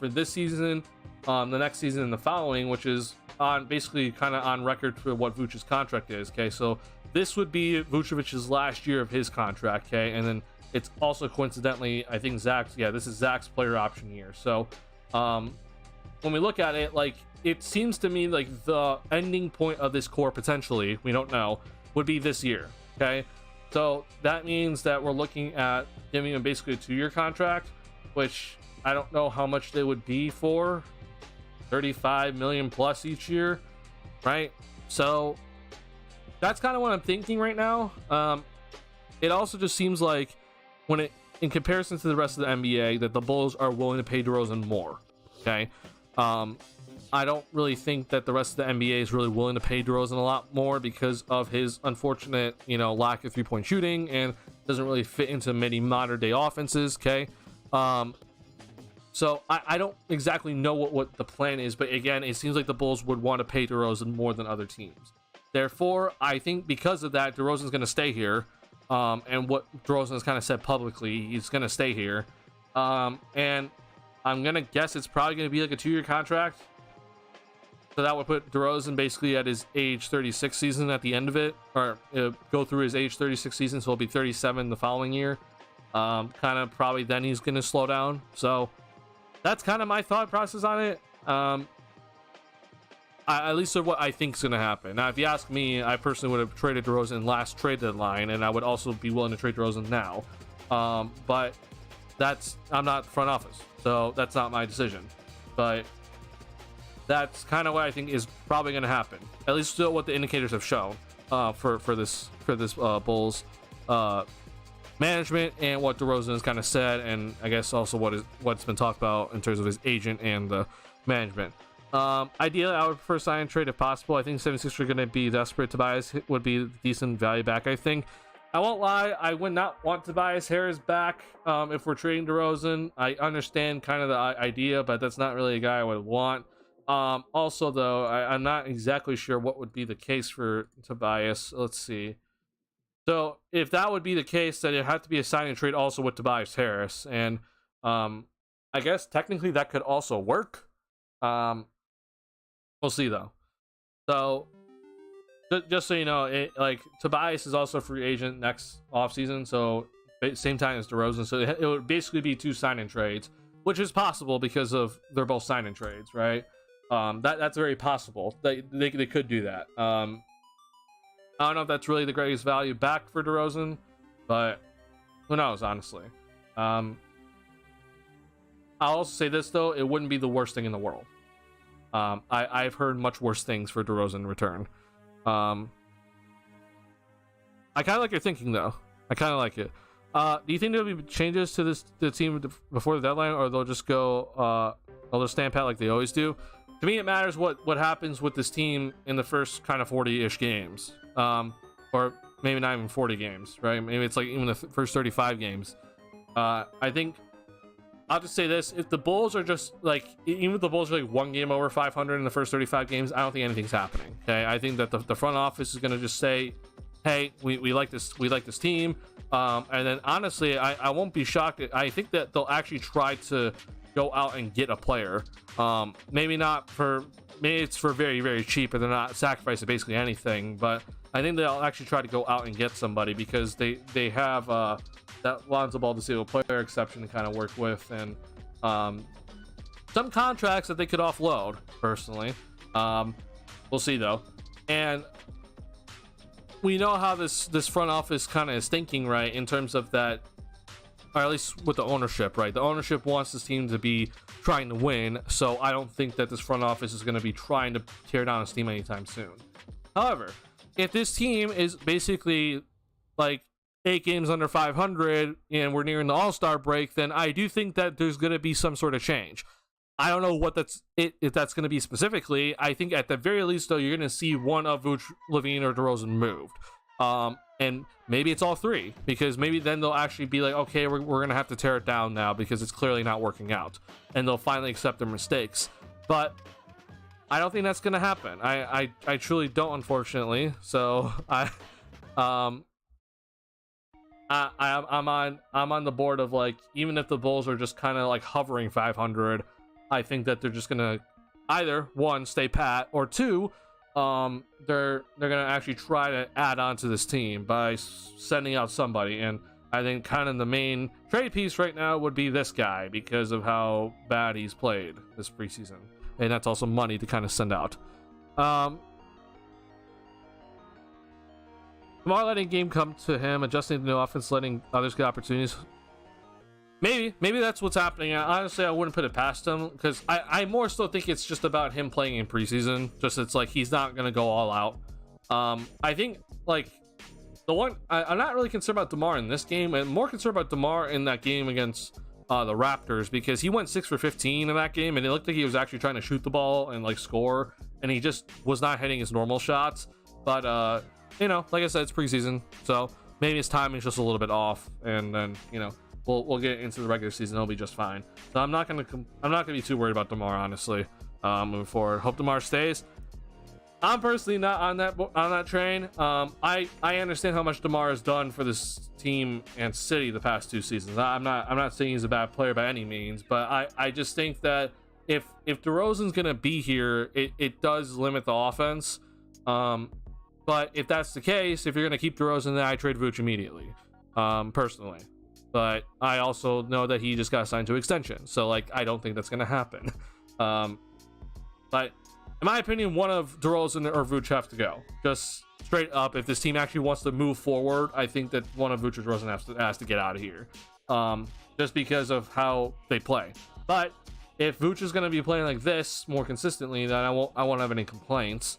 this season, the next season, and the following, which is on basically kind of on record for what Vucevic's contract is. Okay, so this would be Vucevic's last year of his contract. Okay, and then it's also coincidentally, I think this is Zach's player option year. So when we look at it, like it seems to me like the ending point of this core potentially, we don't know, would be this year. Okay, so that means that we're looking at giving him basically a 2-year contract, which I don't know how much they would be for, 35 million plus each year, right? So that's kind of what I'm thinking right now. It also just seems like in comparison to the rest of the NBA, that the Bulls are willing to pay DeRozan more. Okay, I don't really think that the rest of the NBA is really willing to pay DeRozan a lot more because of his unfortunate, lack of 3-point shooting, and doesn't really fit into many modern day offenses. Okay, so I don't exactly know what the plan is, but again, it seems like the Bulls would want to pay DeRozan more than other teams. Therefore, I think because of that, DeRozan's going to stay here. And what DeRozan has kind of said publicly, he's going to stay here. And I'm going to guess it's probably going to be like a 2-year contract. So that would put DeRozan basically at his age 36 season at the end of it, or go through his age 36 season. So he'll be 37 the following year. Kind of probably then he's going to slow down. So that's kind of my thought process on it. At least of what I think is going to happen. Now, if you ask me, I personally would have traded DeRozan last trade deadline, and I would also be willing to trade DeRozan now. But I'm not front office, so that's not my decision. But that's kind of what I think is probably going to happen. At least still what the indicators have shown for this Bulls management, and what DeRozan has kind of said, and I guess also what's been talked about in terms of his agent and the management. Ideally, I would prefer sign and trade if possible. I think 76ers are going to be desperate. Tobias would be decent value back, I think. I won't lie, I would not want Tobias Harris back if we're trading DeRozan. I understand kind of the idea, but that's not really a guy I would want. Also, though, I'm not exactly sure what would be the case for Tobias. Let's see. So if that would be the case, then it'd have to be a sign and trade also with Tobias Harris. And I guess technically that could also work. We'll see though. So just so you know, like Tobias is also a free agent next offseason, so same time as DeRozan. So it would basically be 2 sign-in trades, which is possible because of they're both sign-in trades, right? That's very possible. They could do that. I don't know if that's really the greatest value back for DeRozan, but who knows, honestly. I'll also say this though, it wouldn't be the worst thing in the world. I've heard much worse things for DeRozan in return. I kind of like your thinking though. I kind of like it. Do you think there'll be changes to the team before the deadline, or they'll just go they'll just stand pat like they always do? To me, it matters what happens with this team in the first kind of 40-ish games, or maybe not even 40 games, right? Maybe it's like even the first 35 games. I think I'll just say this: if the Bulls are just like, even if the Bulls are like 1 game over 500 in the first 35 games, I don't think anything's happening. Okay, I think that the front office is going to just say, "Hey, we like this team," and then honestly, I won't be shocked. I think that they'll actually try to go out and get a player. Maybe it's for very, very cheap, and they're not sacrificing basically anything. But I think they'll actually try to go out and get somebody because they have that Lonzo Ball disabled player exception to kind of work with, and some contracts that they could offload. Personally, we'll see though, and we know how this front office kind of is thinking, right? In terms of that, or at least with the ownership, right? The ownership wants this team to be trying to win, so I don't think that this front office is going to be trying to tear down his team anytime soon. However, if this team is basically like 8 games under 500 and we're nearing the All-Star break, then I do think that there's going to be some sort of change. I don't know what if that's going to be specifically. I think at the very least, though, you're going to see one of Vooch, LaVine, or DeRozan moved. And maybe it's all 3, because maybe then they'll actually be like, okay, we're going to have to tear it down now because it's clearly not working out. And they'll finally accept their mistakes. But I don't think that's going to happen. I truly don't, unfortunately. So I'm on the board of, like, even if the Bulls are just kind of like hovering 500, I think that they're just gonna either 1, stay pat, or 2, they're gonna actually try to add on to this team by sending out somebody. And I think kind of the main trade piece right now would be this guy because of how bad he's played this preseason, and that's also money to kind of send out. Tomorrow letting game come to him, adjusting to the offense, letting others get opportunities. Maybe that's what's happening. Honestly, I wouldn't put it past him, because I more still think it's just about him playing in preseason. Just it's like he's not gonna go all out. I think like the one I'm not really concerned about DeMar in this game, and more concerned about DeMar in that game against the Raptors, because he went 6 for 15 in that game, and it looked like he was actually trying to shoot the ball and like score, and he just was not hitting his normal shots. But you know, like I said, it's preseason, so maybe his timing is just a little bit off, and then, you know, we'll get into the regular season, it'll be just fine. So I'm not gonna be too worried about DeMar, honestly, moving forward. Hope DeMar stays. I'm personally not on that train. I understand how much DeMar has done for this team and city the past 2 seasons. I'm not saying he's a bad player by any means, but I just think that if DeRozan's gonna be here, it does limit the offense. But if that's the case, if you're going to keep DeRozan, then I trade Vooch immediately, personally. But I also know that he just got signed to extension, so like I don't think that's going to happen. But in my opinion, one of DeRozan or Vooch have to go. Just straight up, if this team actually wants to move forward, I think that one of Vooch or DeRozan has to get out of here, just because of how they play. But if Vooch is going to be playing like this more consistently, then I won't have any complaints.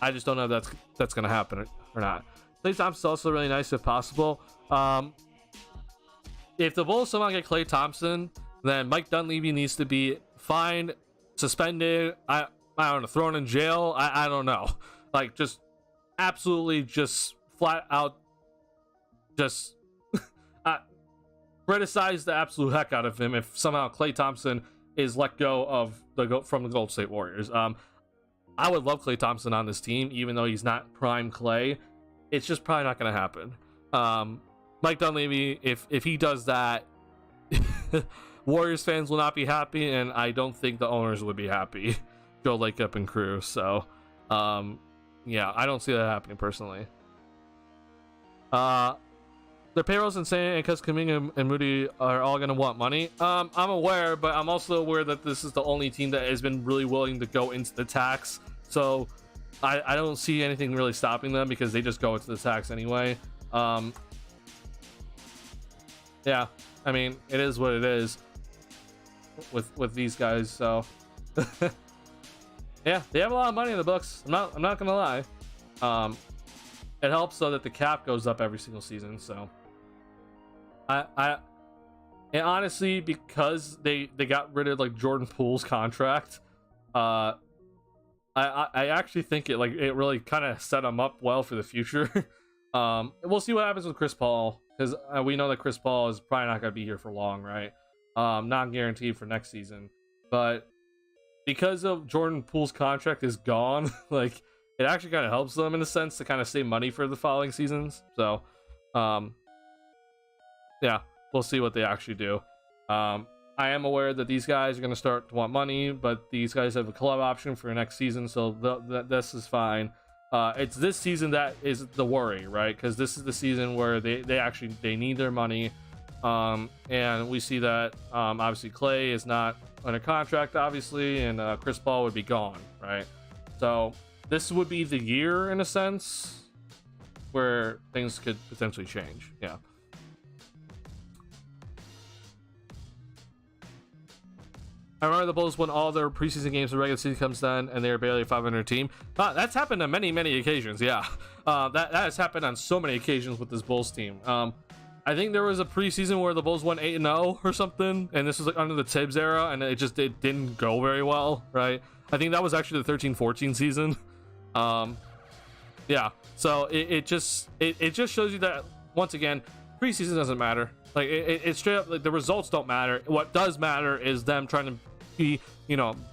I just don't know if that's going to happen or not. Klay Thompson's also really nice if possible. If the Bulls somehow get Klay Thompson, then Mike Dunleavy needs to be fined, suspended, I don't know, thrown in jail. I don't know. Like, just absolutely just flat out just criticize the absolute heck out of him if somehow Klay Thompson is let go from the Golden State Warriors. I would love Klay Thompson on this team, even though he's not prime Klay. It's just probably not going to happen. Mike Dunleavy, if he does that, Warriors fans will not be happy, and I don't think the owners would be happy. Joe Lacob and crew. So, yeah, I don't see that happening personally. Their payroll's insane, and because Kuminga and Moody are all going to want money. I'm aware, but I'm also aware that this is the only team that has been really willing to go into the tax. So I don't see anything really stopping them because they just go into the tax anyway. Yeah, I mean, it is what it is with these guys. So yeah, they have a lot of money in the books. I'm not gonna lie. It helps so that the cap goes up every single season. So and honestly, because they got rid of like Jordan Poole's contract, I actually think it really kind of set them up well for the future. We'll see what happens with Chris Paul, because we know that Chris Paul is probably not going to be here for long, right? Not guaranteed for next season, but because of Jordan Poole's contract is gone, like it actually kind of helps them in a sense to kind of save money for the following seasons. So yeah, we'll see what they actually do. I am aware that these guys are going to start to want money, but these guys have a club option for next season, so this is fine. It's this season that is the worry, right? Because this is the season where they need their money, and we see that obviously Clay is not under contract, obviously, and Chris Paul would be gone, right? So this would be the year in a sense where things could potentially change. Yeah. I remember the Bulls won all their preseason games. The regular season comes then, and they're barely a 500 team. That's happened on many occasions. Yeah, that has happened on so many occasions with this Bulls team. I think there was a preseason where the Bulls won 8-0 or something, and this was like under the Tibbs era, and it didn't go very well, right? I think that was actually the 13-14 season. Yeah, so it just shows you that once again, preseason doesn't matter. Like it's straight up, like the results don't matter. What does matter is them trying to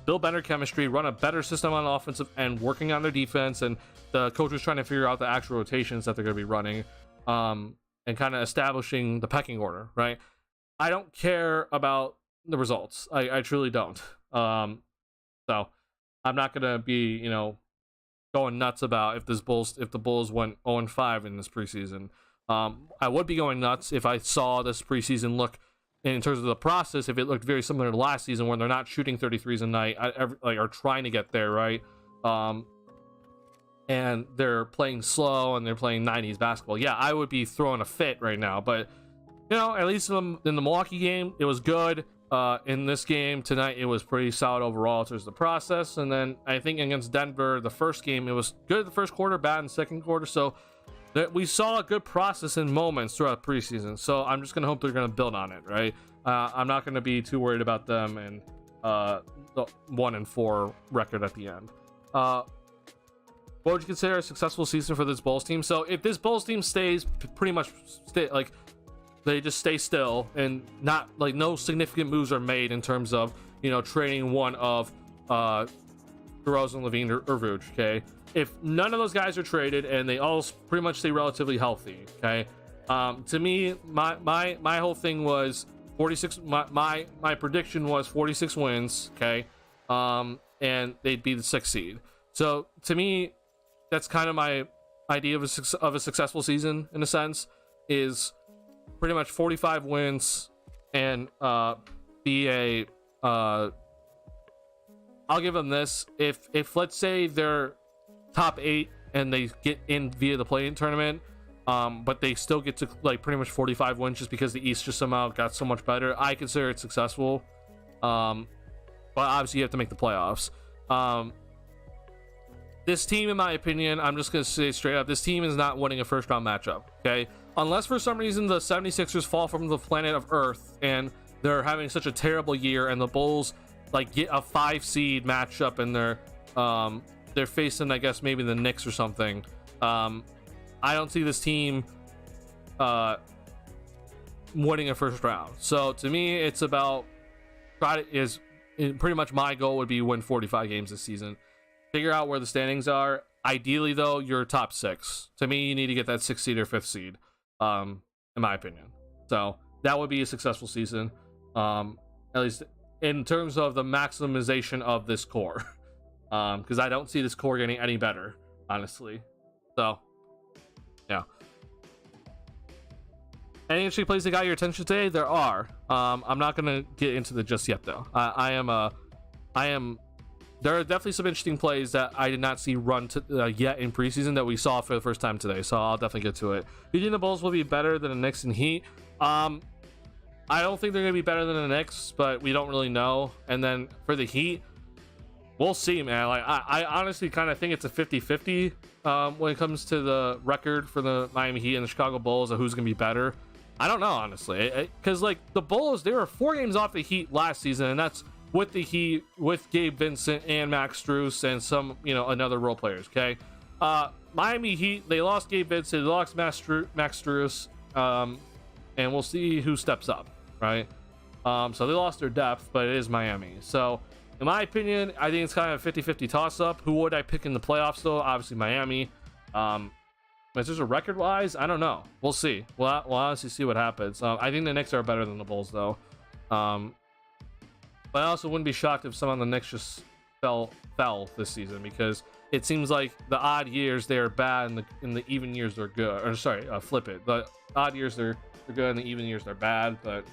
build better chemistry, run a better system on offensive and working on their defense, and the coaches trying to figure out the actual rotations that they're going to be running, and kind of establishing the pecking order, right? I don't care about the results. I truly don't. So I'm not going to be, going nuts about if the Bulls went 0-5 in this preseason. I would be going nuts if I saw this preseason look, in terms of the process, if it looked very similar to last season where they're not shooting 33s a night, are trying to get there, right? And they're playing slow and they're playing 90s basketball. Yeah, I would be throwing a fit right now, but at least in the Milwaukee game, it was good. In this game tonight, it was pretty solid overall in terms of the process. And then I think against Denver, the first game, it was good the first quarter, bad in the second quarter. So we saw a good process in moments throughout preseason, so I'm just gonna hope they're gonna build on it, right? I'm not gonna be too worried about them and the 1-4 record at the end. What would you consider a successful season for this Bulls team? So if this Bulls team stays pretty much they just stay still and not no significant moves are made in terms of trading one of DeRozan, Levine, or Vooch, okay? If none of those guys are traded and they all pretty much stay relatively healthy, okay? To me, my whole thing was 46. My prediction was 46 wins, okay? And they'd be the 6th seed. So to me, that's kind of my idea of a successful season in a sense, is pretty much 45 wins and be a. I'll give them this: if let's say they're top 8 and they get in via the play-in tournament, but they still get to pretty much 45 wins just because the East just somehow got so much better, I consider it successful. But obviously you have to make the playoffs. This team, in my opinion, I'm just gonna say straight up, this team is not winning a first round matchup, okay? Unless for some reason the 76ers fall from the planet of Earth and they're having such a terrible year and the Bulls get a 5 seed matchup and they're facing, I guess, maybe the Knicks or something. I don't see this team winning a first round. So to me, it's about pretty much my goal would be win 45 games this season. Figure out where the standings are. Ideally, though, you're top 6. To me, you need to get that 6th seed or 5th seed, in my opinion. So that would be a successful season. And at least in terms of the maximization of this core. Because I don't see this core getting any better, honestly. So, yeah. Any interesting plays that got your attention today? There are. I'm not gonna get into the just yet though. I am. There are definitely some interesting plays that I did not see run yet in preseason that we saw for the first time today. So I'll definitely get to it. Do you think the Bulls will be better than the Knicks and Heat? I don't think they're gonna be better than the Knicks, but we don't really know. And then for the Heat, we'll see, man. Like I honestly kind of think it's a 50-50 when it comes to the record for the Miami Heat and the Chicago Bulls of who's gonna be better. I don't know, honestly, because like the Bulls, they were 4 games off the Heat last season, and that's with the Heat, with Gabe Vincent and Max Strus and some, another role players. Okay, Miami Heat, they lost Gabe Vincent, they lost Max Strus, and we'll see who steps up, right? So they lost their depth, but it is Miami. So in my opinion, I think it's kind of a 50-50 toss-up. Who would I pick in the playoffs though? Obviously Miami. Is this a record-wise? I don't know. We'll see. We'll honestly see what happens. I think the Knicks are better than the Bulls though. But I also wouldn't be shocked if some of the Knicks just fell this season, because it seems like the odd years they're bad and in the even years they're good. Or sorry, flip it. The odd years they're good and the even years they're bad. But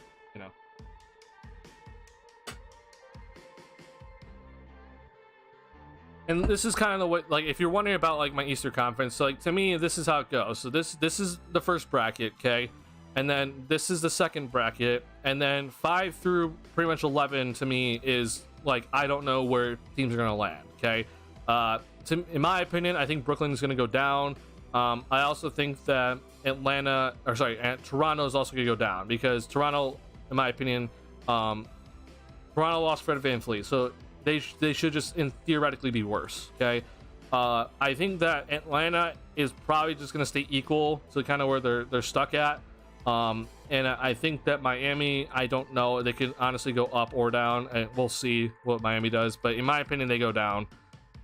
And this is kind of the way, like, if you're wondering about like my Eastern Conference, so like to me, this is how it goes. So this is the first bracket, okay, and then this is the second bracket, and then 5 through pretty much 11 to me is like I don't know where teams are gonna land. Okay, in my opinion, I think Brooklyn is gonna go down. I also think that Toronto is also gonna go down, because Toronto, in my opinion, Toronto lost Fred VanVleet, so they should just theoretically be worse. Okay, I think that Atlanta is probably just going to stay equal to kind of where they're stuck at, and I think that Miami, I don't know, they could honestly go up or down, and we'll see what Miami does, but in my opinion they go down.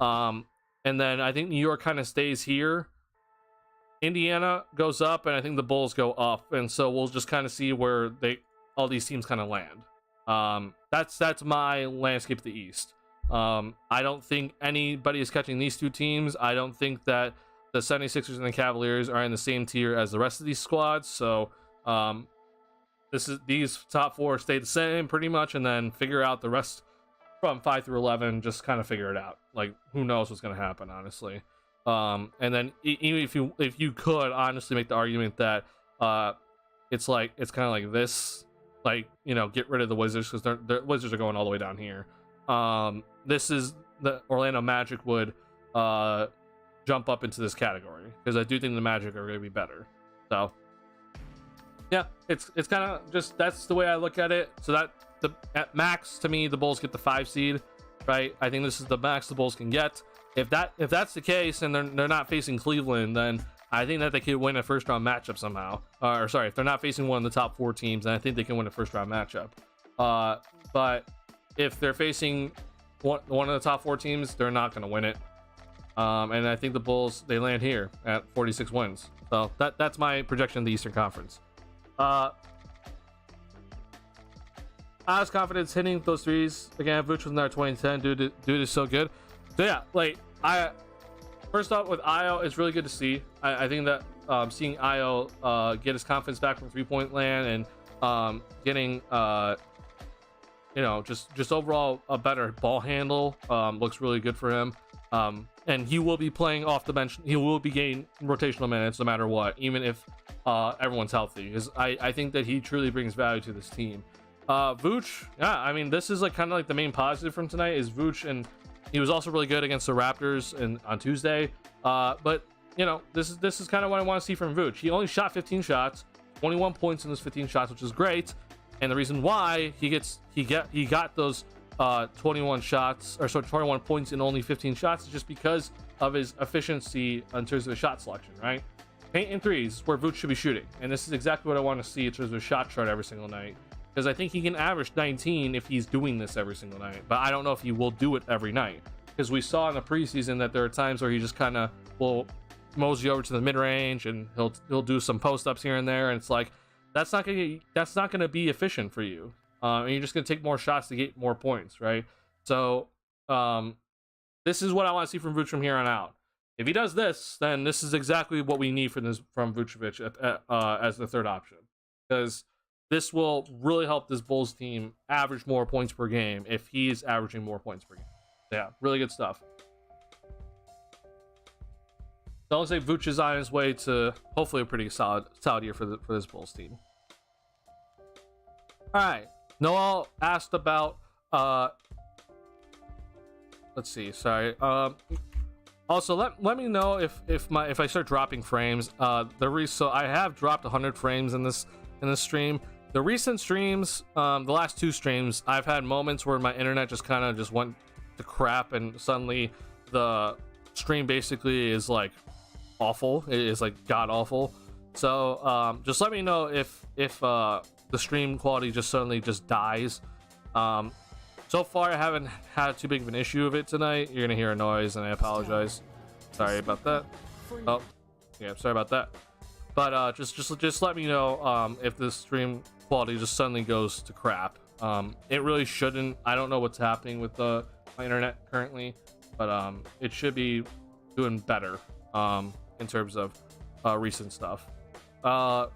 And then I think New York kind of stays here, Indiana goes up, and I think the Bulls go up, and so we'll just kind of see where all these teams kind of land. That's my landscape of the East. I don't think anybody is catching these two teams. I don't think that the 76ers and the Cavaliers are in the same tier as the rest of these squads. So these top 4 stay the same pretty much, and then figure out the rest from 5 through 11. Just kind of figure it out. Like, who knows what's going to happen, honestly. And then even if you could honestly make the argument that it's kind of like this. Like, get rid of the Wizards, because the Wizards are going all the way down here. This is the Orlando Magic would jump up into this category, because I do think the Magic are going to be better. So yeah, it's kind of just, that's the way I look at it. So that at max, to me, the Bulls get the 5 seed, right? I think this is the max the Bulls can get. If that's the case and they're not facing Cleveland, then I think that they could win a first round matchup somehow. If they're not facing one of the top 4 teams, then I think they can win a first round matchup. But if they're facing one of the top 4 teams, they're not going to win it. And I think the Bulls, they land here at 46 wins. So that's my projection of the Eastern Conference. I was confident hitting those threes again. Vooch was in there 2010. Dude is so good. So yeah, first off, with Io, it's really good to see. I think that seeing Io get his confidence back from 3-point land, and getting just overall a better ball handle looks really good for him. And he will be playing off the bench. He will be getting rotational minutes no matter what, even if everyone's healthy, because I think that he truly brings value to this team. Vooch, yeah, I mean, this is like kind of like the main positive from tonight is Vooch, and he was also really good against the Raptors on Tuesday. But this is kind of what I want to see from Vooch. He only shot 15 shots, 21 points in those 15 shots, which is great. And the reason why he got those 21 points in only 15 shots is just because of his efficiency in terms of his shot selection, right? Paint and threes is where Vooch should be shooting, and this is exactly what I want to see in terms of a shot chart every single night, because I think he can average 19 if he's doing this every single night, but I don't know if he will do it every night, because we saw in the preseason that there are times where he just kind of will mosey over to the mid-range and he'll do some post-ups here and there, and it's like that's not gonna be efficient for you. and you're just going to take more shots to get more points, right? So this is what I want to see from Vuce from here on out. If he does this, then this is exactly what we need from Vucevic as the third option, because this will really help this Bulls team average more points per game if he's averaging more points per game. Yeah, really good stuff. So I'll say Vuce is on his way to hopefully a pretty solid year for this Bulls team. All right, Noel asked about let's see, sorry. Also, let me know if I start dropping frames. So I have dropped 100 frames in this stream. The recent streams, the last 2 streams, I've had moments where my internet just kind of just went to crap, and suddenly the stream basically is like awful. It is like god awful. So just let me know if the stream quality just suddenly just dies. So far I haven't had too big of an issue of it tonight. You're gonna hear a noise, and I apologize. Sorry about that. Oh, yeah, sorry about that. But just let me know if the stream quality just suddenly goes to crap. It really shouldn't. I don't know what's happening with my internet currently, but it should be doing better in terms of recent stuff. And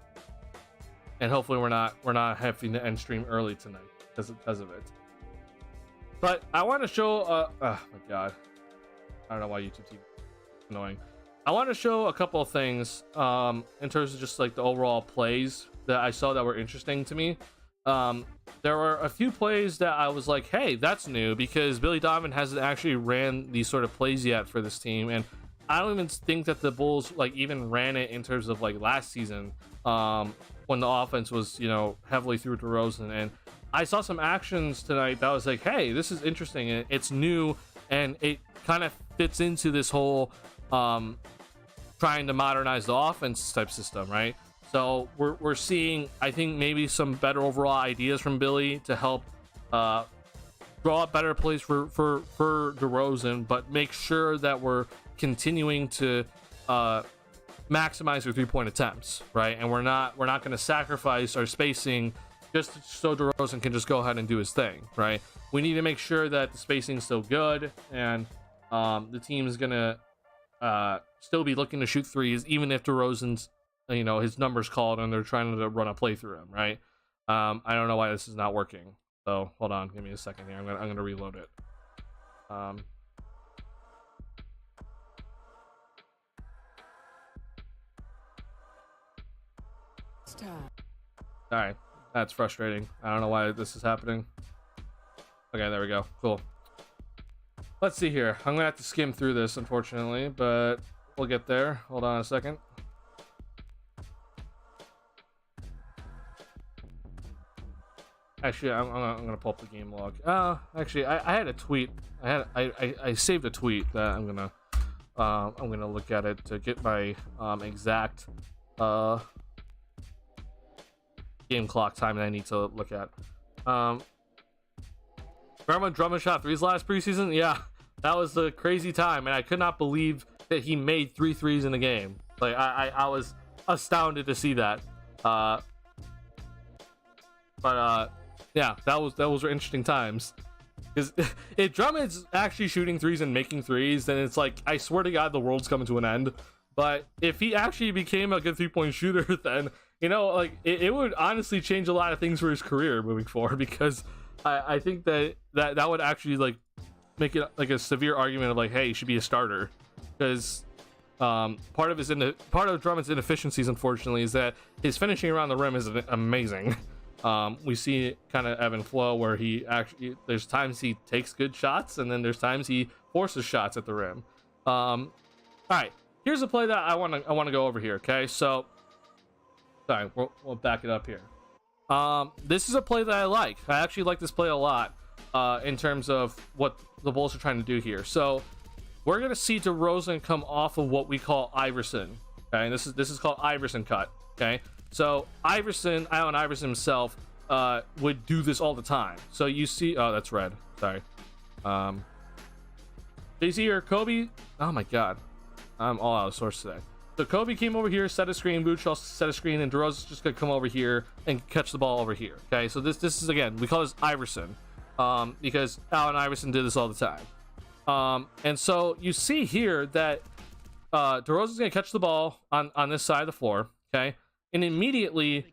hopefully we're not having to end stream early tonight because of it. But I want to show oh my god, I don't know why YouTube TV is annoying. I want to show a couple of things in terms of just like the overall plays that I saw that were interesting to me. There were a few plays that I was like, hey, that's new, because Billy Donovan hasn't actually ran these sort of plays yet for this team, and I don't even think that the Bulls like even ran it in terms of like last season when the offense was, you know, heavily through DeRozan. And I saw some actions tonight that was like, hey, this is interesting, and it's new, and it kind of fits into this whole trying to modernize the offense type system, right? So we're seeing, I think, maybe some better overall ideas from Billy to help draw up better plays for DeRozan, but make sure that we're continuing to maximize our 3-point attempts, right? And we're not going to sacrifice our spacing just so DeRozan can just go ahead and do his thing, right? We need to make sure that the spacing's still good, and the team is gonna still be looking to shoot threes, even if DeRozan's, you know, his number's called and they're trying to run a play through him, right? I don't know why this is not working. So hold on, give me a second here. I'm gonna reload it. All right, that's frustrating. I don't know why this is happening. Okay, there we go. Cool. Let's see here. I'm gonna have to skim through this, unfortunately, but we'll get there. Hold on a second. Actually, I'm gonna pull up the game log. Actually, I had a tweet. I saved a tweet that I'm gonna look at it to get my exact game clock time that I need to look at. Remember when Drummond shot threes last preseason? Yeah, that was the crazy time, and I could not believe that he made 3 threes in the game. Like I was astounded to see that. Yeah, that was interesting times. Because if Drummond's actually shooting threes and making threes, then it's like, I swear to God, the world's coming to an end. But if he actually became a good 3-point shooter, then, you know, like it would honestly change a lot of things for his career moving forward. Because I think that would actually like make it like a severe argument of like, hey, he should be a starter. Because part of Drummond's inefficiencies, unfortunately, is that his finishing around the rim is amazing. We see kind of ebb and flow where he actually, there's times he takes good shots, and then there's times he forces shots at the rim. All right, here's a play that I want to go over here. Okay, so sorry, we'll back it up here. This is a play that I like. I actually like this play a lot in terms of what the Bulls are trying to do here. So we're gonna see DeRozan come off of what we call Iverson. Okay, and this is called Iverson cut. Okay. So Allen Iverson himself would do this all the time. So you see, oh, that's red. Sorry. You see here, Kobe. Oh my God, I'm all out of sorts today. So Kobe came over here, set a screen, Vooch also set a screen, and DeRozan's just gonna come over here and catch the ball over here. Okay, so this is, again, we call this Iverson, because Allen Iverson did this all the time. And so you see here that DeRozan's gonna catch the ball on this side of the floor. Okay, and immediately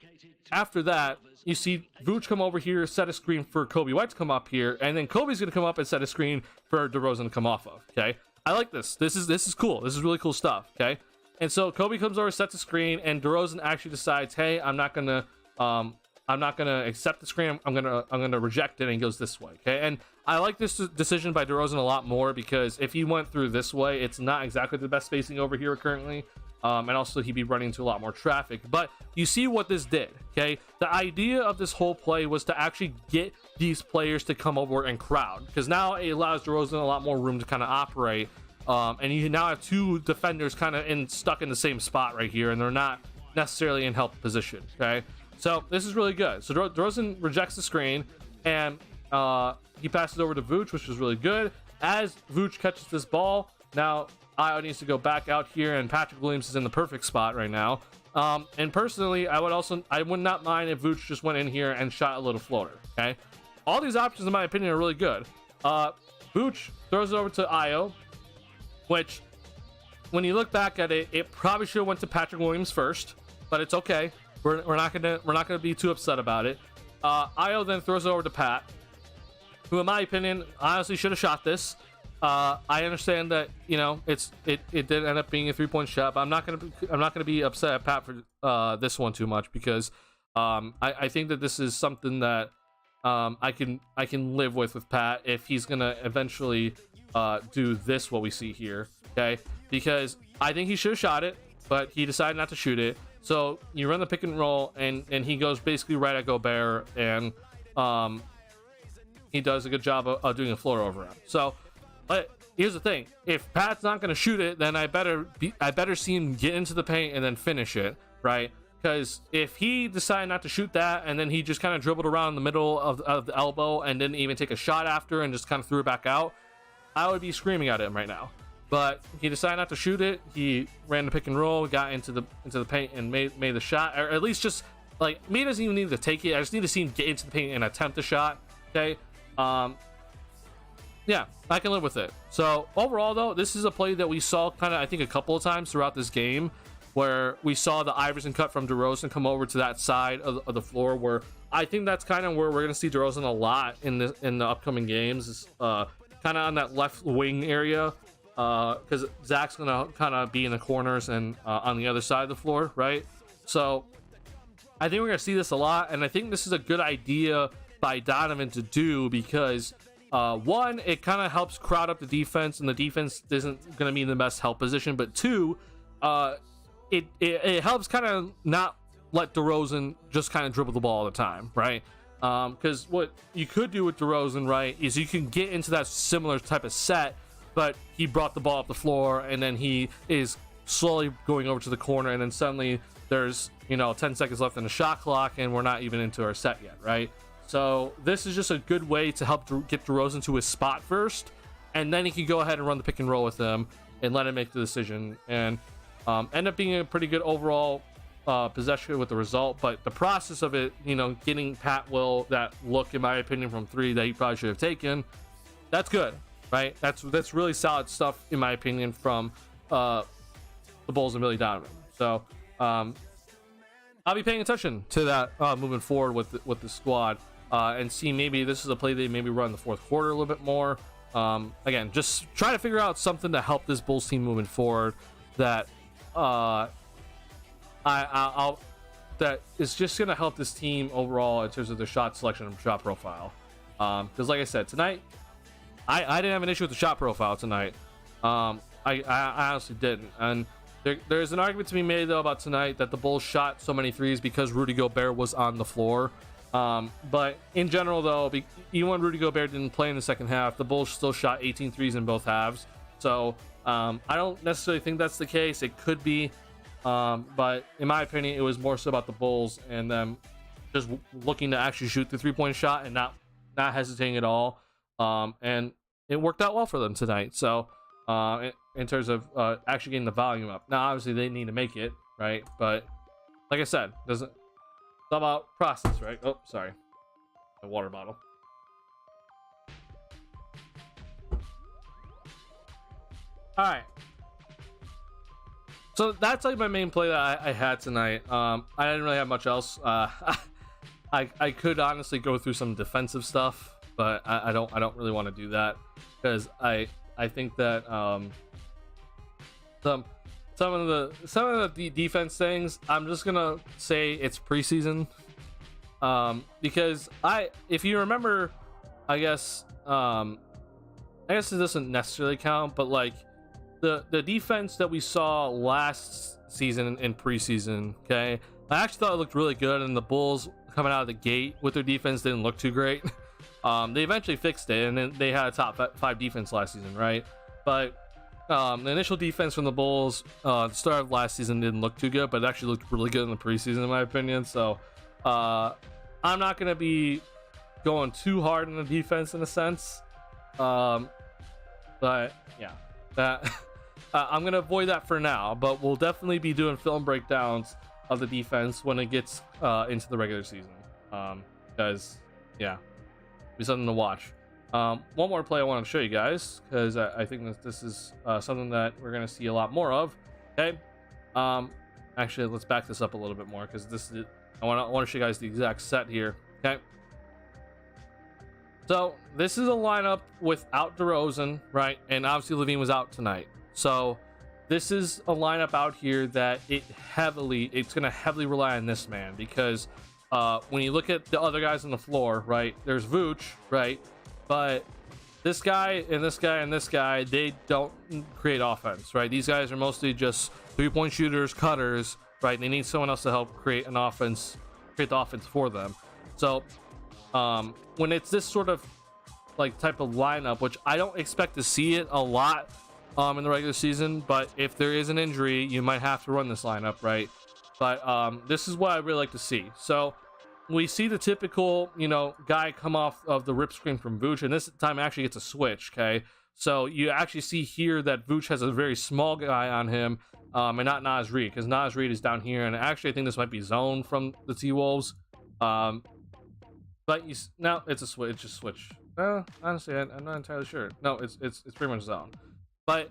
after that, you see Vooch come over here, set a screen for Kobe White to come up here, and then Kobe's gonna come up and set a screen for DeRozan to come off of. Okay, I like this. This is cool. This is really cool stuff. Okay. And so Kobe comes over, sets a screen, and DeRozan actually decides, hey, I'm not gonna accept the screen. I'm gonna reject it, and he goes this way. Okay, and I like this decision by DeRozan a lot more, because if he went through this way, it's not exactly the best spacing over here currently, and also he'd be running into a lot more traffic. But you see what this did. Okay, the idea of this whole play was to actually get these players to come over and crowd, because now it allows DeRozan a lot more room to kind of operate. And you now have two defenders kind of stuck in the same spot right here, and they're not necessarily in help position. Okay, so this is really good. So DeRozan rejects the screen, and he passes over to Vooch, which is really good. As Vooch catches this ball, now Io needs to go back out here, and Patrick Williams is in the perfect spot right now. And personally, I would not mind if Vooch just went in here and shot a little floater. Okay, all these options, in my opinion, are really good. Vooch throws it over to Io, which, when you look back at it, it probably should have went to Patrick Williams first, but it's okay. We're not gonna be too upset about it. Io then throws it over to Pat, who, in my opinion, honestly should have shot this. I understand that, you know, it did end up being a 3-point shot, but I'm not gonna be upset at Pat for this one too much, because I think that this is something that I can live with Pat if he's gonna eventually do this, what we see here. Okay, because I think he should have shot it, but he decided not to shoot it. So you run the pick and roll, and he goes basically right at Gobert, and he does a good job of doing a floor over him. So, but here's the thing: if Pat's not going to shoot it, then I better see him get into the paint and then finish it, right? Because if he decided not to shoot that, and then he just kind of dribbled around in the middle of the elbow and didn't even take a shot after and just kind of threw it back out, I would be screaming at him right now. But he decided not to shoot it. He ran the pick and roll, got into the paint, and made the shot. Or at least just, like, me doesn't even need to take it. I just need to see him get into the paint and attempt the shot. Okay. Yeah, I can live with it. So overall, though, this is a play that we saw kind of, I think, a couple of times throughout this game, where we saw the Iverson cut from DeRozan come over to that side of the floor, where I think that's kind of where we're going to see DeRozan a lot in the upcoming games. Is kind of on that left wing area, because Zach's gonna kind of be in the corners and on the other side of the floor, right? So I think we're gonna see this a lot, and I think this is a good idea by Donovan to do, because one, it kind of helps crowd up the defense, and the defense isn't gonna be in the best help position, but two, it helps kind of not let DeRozan just kind of dribble the ball all the time, right? Because what you could do with DeRozan, right, is you can get into that similar type of set, but he brought the ball up the floor, and then he is slowly going over to the corner, and then suddenly there's, 10 seconds left in the shot clock, and we're not even into our set yet, right? So this is just a good way to help get DeRozan to his spot first, and then he can go ahead and run the pick and roll with him and let him make the decision, and end up being a pretty good overall possession with the result. But the process of it, getting Pat Will that look, in my opinion, from 3 that he probably should have taken, that's good, right? That's really solid stuff, in my opinion, from the Bulls and Billy Donovan. So I'll be paying attention to that moving forward with the squad, and see maybe this is a play they maybe run in the fourth quarter a little bit more. Again, just try to figure out something to help this Bulls team moving forward that that is just going to help this team overall in terms of their shot selection and shot profile. Because like I said, tonight, I didn't have an issue with the shot profile tonight. I honestly didn't. And there's an argument to be made, though, about tonight that the Bulls shot so many threes because Rudy Gobert was on the floor. But in general, though, even when Rudy Gobert didn't play in the second half, the Bulls still shot 18 threes in both halves. So I don't necessarily think that's the case. It could be. But in my opinion, it was more so about the Bulls and them just looking to actually shoot the 3-point shot and not hesitating at all. And it worked out well for them tonight. So in terms of actually getting the volume up. Now, obviously, they need to make it, right? But like I said, it's all about process, right? Oh, sorry, my water bottle. All right. So that's like my main play that I had tonight. I didn't really have much else. I could honestly go through some defensive stuff, but I don't really want to do that because I think that some of the defense things, I'm just gonna say it's preseason, because if you remember, I guess it doesn't necessarily count, but like the defense that we saw last season in preseason, okay, I actually thought it looked really good, and the Bulls coming out of the gate with their defense didn't look too great. They eventually fixed it, and then they had a top 5 defense last season, right? But the initial defense from the Bulls, the start of last season didn't look too good, but it actually looked really good in the preseason, in my opinion. So I'm not going to be going too hard on the defense in a sense. But yeah, that I'm going to avoid that for now, but we'll definitely be doing film breakdowns of the defense when it gets into the regular season, because yeah, it'll be something to watch. One more play I want to show you guys, because I think that this is something that we're going to see a lot more of. Okay, actually, let's back this up a little bit more, because this is, I want to show you guys the exact set here. Okay, so this is a lineup without DeRozan, right? And obviously Levine was out tonight, so this is a lineup out here that it's going to heavily rely on this man, because when you look at the other guys on the floor, right, there's Vooch, right, but this guy and this guy and this guy, they don't create offense, right? These guys are mostly just 3-point shooters, cutters, right? They need someone else to help create the offense for them. So when it's this sort of like type of lineup, which I don't expect to see it a lot in the regular season, but if there is an injury, you might have to run this lineup, right? But this is what I really like to see. So we see the typical, guy come off of the rip screen from Vooch, and this time actually gets a switch, okay? So you actually see here that Vooch has a very small guy on him, and not Naz Reid, because Naz Reid is down here, and actually I think this might be zone from the T-Wolves. But now it's a switch. It's just switch. Honestly, I'm not entirely sure. No, it's pretty much zone. But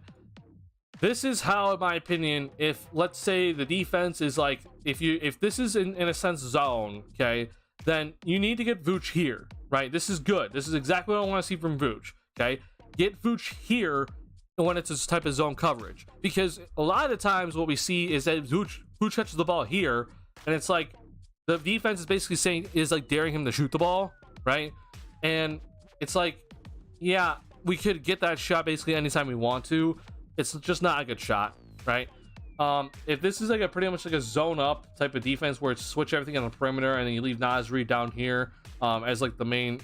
this is how, in my opinion, if let's say the defense is like, if this is in a sense zone, okay, then you need to get Vooch here, right? This is good. This is exactly what I want to see from Vooch, okay? Get Vooch here when it's this type of zone coverage, because a lot of the times what we see is that Vooch touches the ball here, and it's like the defense is basically daring him to shoot the ball, right? And it's like, yeah, we could get that shot basically anytime we want to. It's just not a good shot, right? If this is like pretty much like a zone up type of defense where it's switch everything on the perimeter and then you leave Naz Reid down here as like the main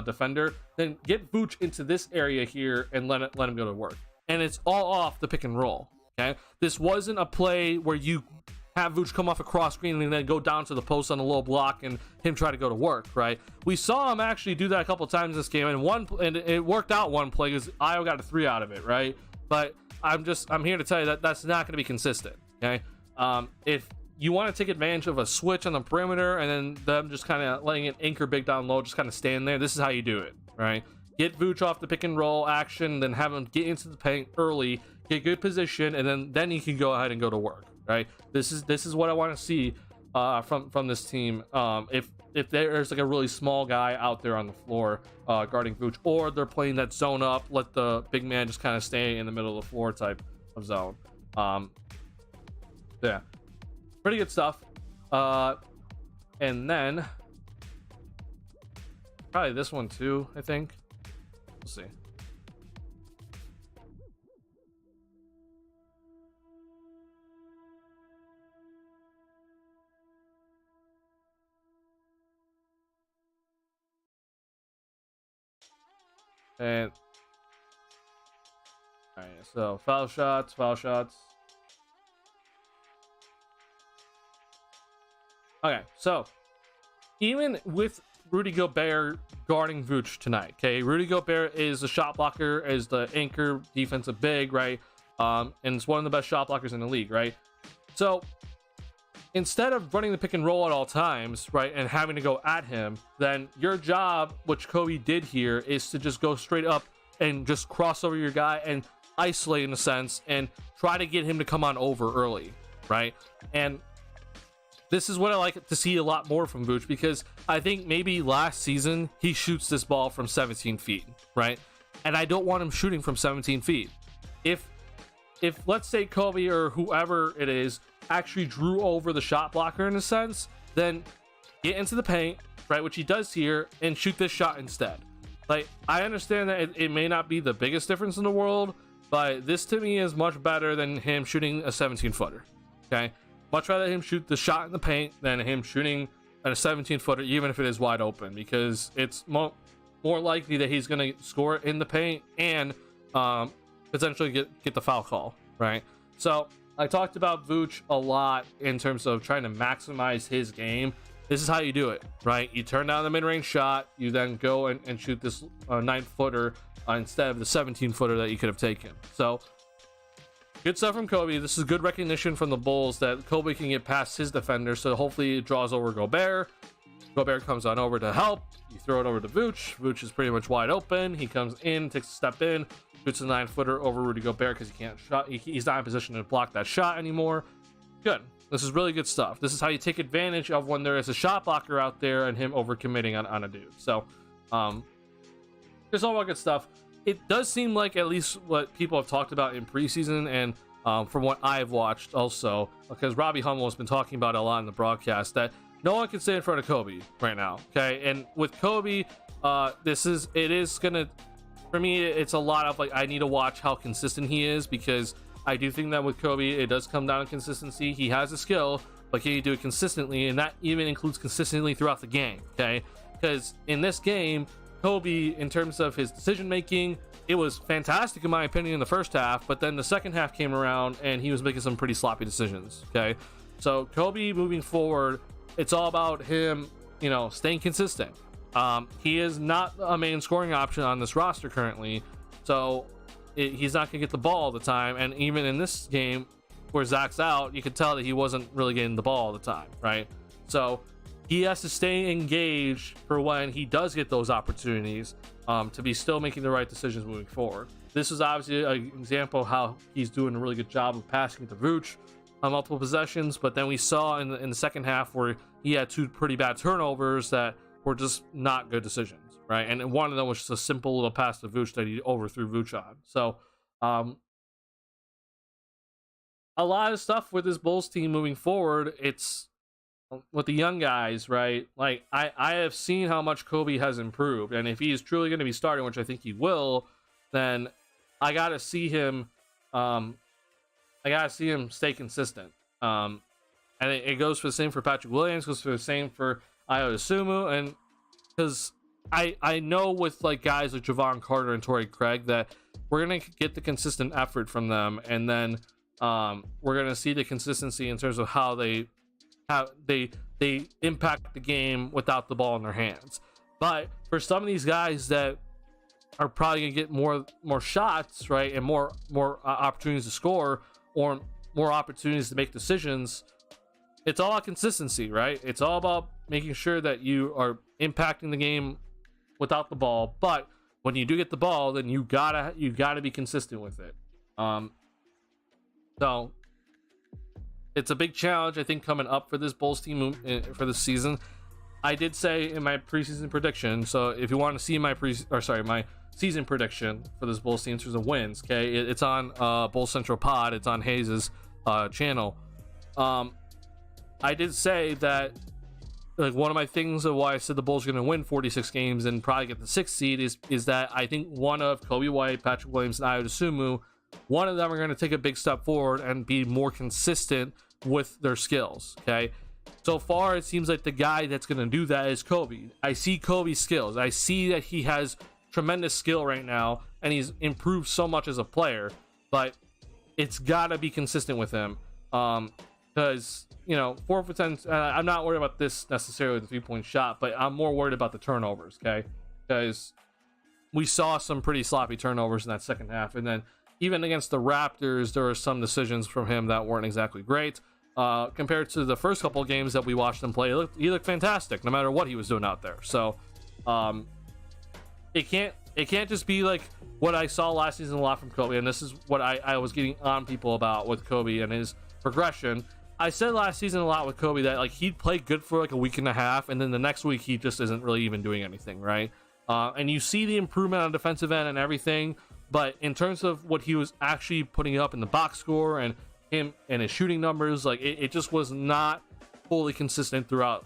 defender, then get Vooch into this area here and let him go to work. And it's all off the pick and roll. Okay, this wasn't a play where you have Vooch come off a cross screen and then go down to the post on a low block and him try to go to work, right? We saw him actually do that a couple times in this game, and it worked out one play because Io got a 3 out of it, right? But I'm here to tell you that that's not going to be consistent, okay? If you want to take advantage of a switch on the perimeter and then them just kind of letting it anchor big down low, just kind of stand there, this is how you do it, right? Get Vooch off the pick and roll action, then have him get into the paint early, get good position, and then you can go ahead and go to work, right? This is what I want to see from this team. If there's like a really small guy out there on the floor guarding Vooch, or they're playing that zone up, let the big man just kind of stay in the middle of the floor type of zone. Yeah, pretty good stuff. And then probably this one too, I think. We'll see. And all right, so foul shots. Okay, so even with Rudy Gobert guarding Vooch tonight, okay, Rudy Gobert is the shot blocker, is the anchor defensive big, right? and it's one of the best shot blockers in the league, right? So instead of running the pick and roll at all times, right, and having to go at him, then your job, which Kobe did here, is to just go straight up and just cross over your guy and isolate in a sense and try to get him to come on over early, right? And this is what I like to see a lot more from Vooch, because I think maybe last season he shoots this ball from 17 feet, right? And I don't want him shooting from 17 feet. If let's say Kobe or whoever it is actually drew over the shot blocker in a sense, then get into the paint, right, which he does here, and shoot this shot instead. Like, I understand that it may not be the biggest difference in the world, but this to me is much better than him shooting a 17-footer, okay? Much rather him shoot the shot in the paint than him shooting at a 17-footer, even if it is wide open, because it's more likely that he's going to score in the paint and potentially get the foul call, right? So I talked about Vooch a lot in terms of trying to maximize his game. This is how you do it, right? You turn down the mid-range shot, you then go and shoot this 9-footer instead of the 17-footer that you could have taken. So good stuff from Kobe. This is good recognition from the Bulls that Kobe can get past his defender, so hopefully it draws over Gobert. Gobert comes on over to help. You throw it over to Vooch. Vooch is pretty much wide open. He comes in, takes a step in, shoots a 9-footer over Rudy Gobert because he can't shot. He's not in position to block that shot anymore. Good. This is really good stuff. This is how you take advantage of when there is a shot blocker out there and him overcommitting on a dude. So, there's all good stuff. It does seem like, at least what people have talked about in preseason, and from what I've watched also, because Robbie Hummel has been talking about it a lot in the broadcast, that no one can stay in front of Kobe right now. Okay, and with Kobe, it is gonna, for me, it's a lot of like, I need to watch how consistent he is, because I do think that with Kobe, it does come down to consistency. He has a skill, but can you do it consistently? And that even includes consistently throughout the game, okay? Because in this game, Kobe, in terms of his decision making, it was fantastic in my opinion in the first half, but then the second half came around and he was making some pretty sloppy decisions, okay? So Kobe moving forward, it's all about him, staying consistent. He is not a main scoring option on this roster currently, so he's not gonna get the ball all the time. And even in this game where Zach's out, you could tell that he wasn't really getting the ball all the time, right? So he has to stay engaged for when he does get those opportunities, to be still making the right decisions moving forward. This is obviously an example of how he's doing a really good job of passing it to Vooch on multiple possessions, but then we saw in the second half where he had 2 pretty bad turnovers that were just not good decisions, right? And one of them was just a simple little pass to Vooch that he overthrew Vooch on. So a lot of stuff with this Bulls team moving forward, it's with the young guys, right? Like, I have seen how much Kobe has improved, and if he is truly going to be starting, which I think he will, then I gotta see him stay consistent. And it goes for the same for Patrick Williams, goes for the same for Ayo Dosunmu, and because I know with like guys like Javon Carter and Torrey Craig that we're gonna get the consistent effort from them, and then we're gonna see the consistency in terms of how they impact the game without the ball in their hands. But for some of these guys that are probably gonna get more shots, right, and more opportunities to score, or more opportunities to make decisions, it's all about consistency, right? It's all about making sure that you are impacting the game without the ball, but when you do get the ball, then you gotta be consistent with it. So it's a big challenge, I think, coming up for this Bulls team for this season. I did say in my preseason prediction, so if you want to see my season prediction for this Bulls team in terms of wins, okay, it's on Bulls Central Pod, it's on Hayes's channel. I did say that, like, one of my things of why I said the Bulls are going to win 46 games and probably get the 6th seed is that I think one of Kobe White, Patrick Williams, and Ayo Dosunmu, one of them are going to take a big step forward and be more consistent with their skills, okay? So far, it seems like the guy that's going to do that is Kobe. I see Kobe's skills. I see that he has tremendous skill right now, and he's improved so much as a player, but it's got to be consistent with him. Because, 4 for 10, I'm not worried about this necessarily, the 3-point shot, but I'm more worried about the turnovers, okay? Because we saw some pretty sloppy turnovers in that second half, and then even against the Raptors, there were some decisions from him that weren't exactly great. Compared to the first couple of games that we watched him play, he looked fantastic no matter what he was doing out there. So it can't just be like what I saw last season a lot from Kobe, and this is what I was getting on people about with Kobe and his progression. I said last season a lot with Kobe that like he'd play good for like a week and a half, and then the next week he just isn't really even doing anything, right? And you see the improvement on defensive end and everything, but in terms of what he was actually putting up in the box score and him and his shooting numbers, like it just was not fully consistent throughout,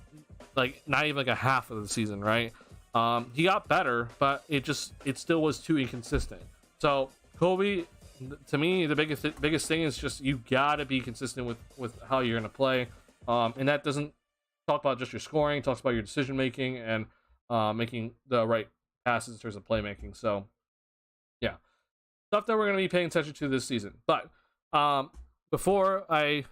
like not even like a half of the season, right? He got better, but it still was too inconsistent. So Kobe, to me, the biggest thing is just you gotta be consistent with how you're gonna play, and that doesn't talk about just your scoring. It talks about your decision making and making the right passes in terms of playmaking. So yeah, stuff that we're gonna be paying attention to this season. But before I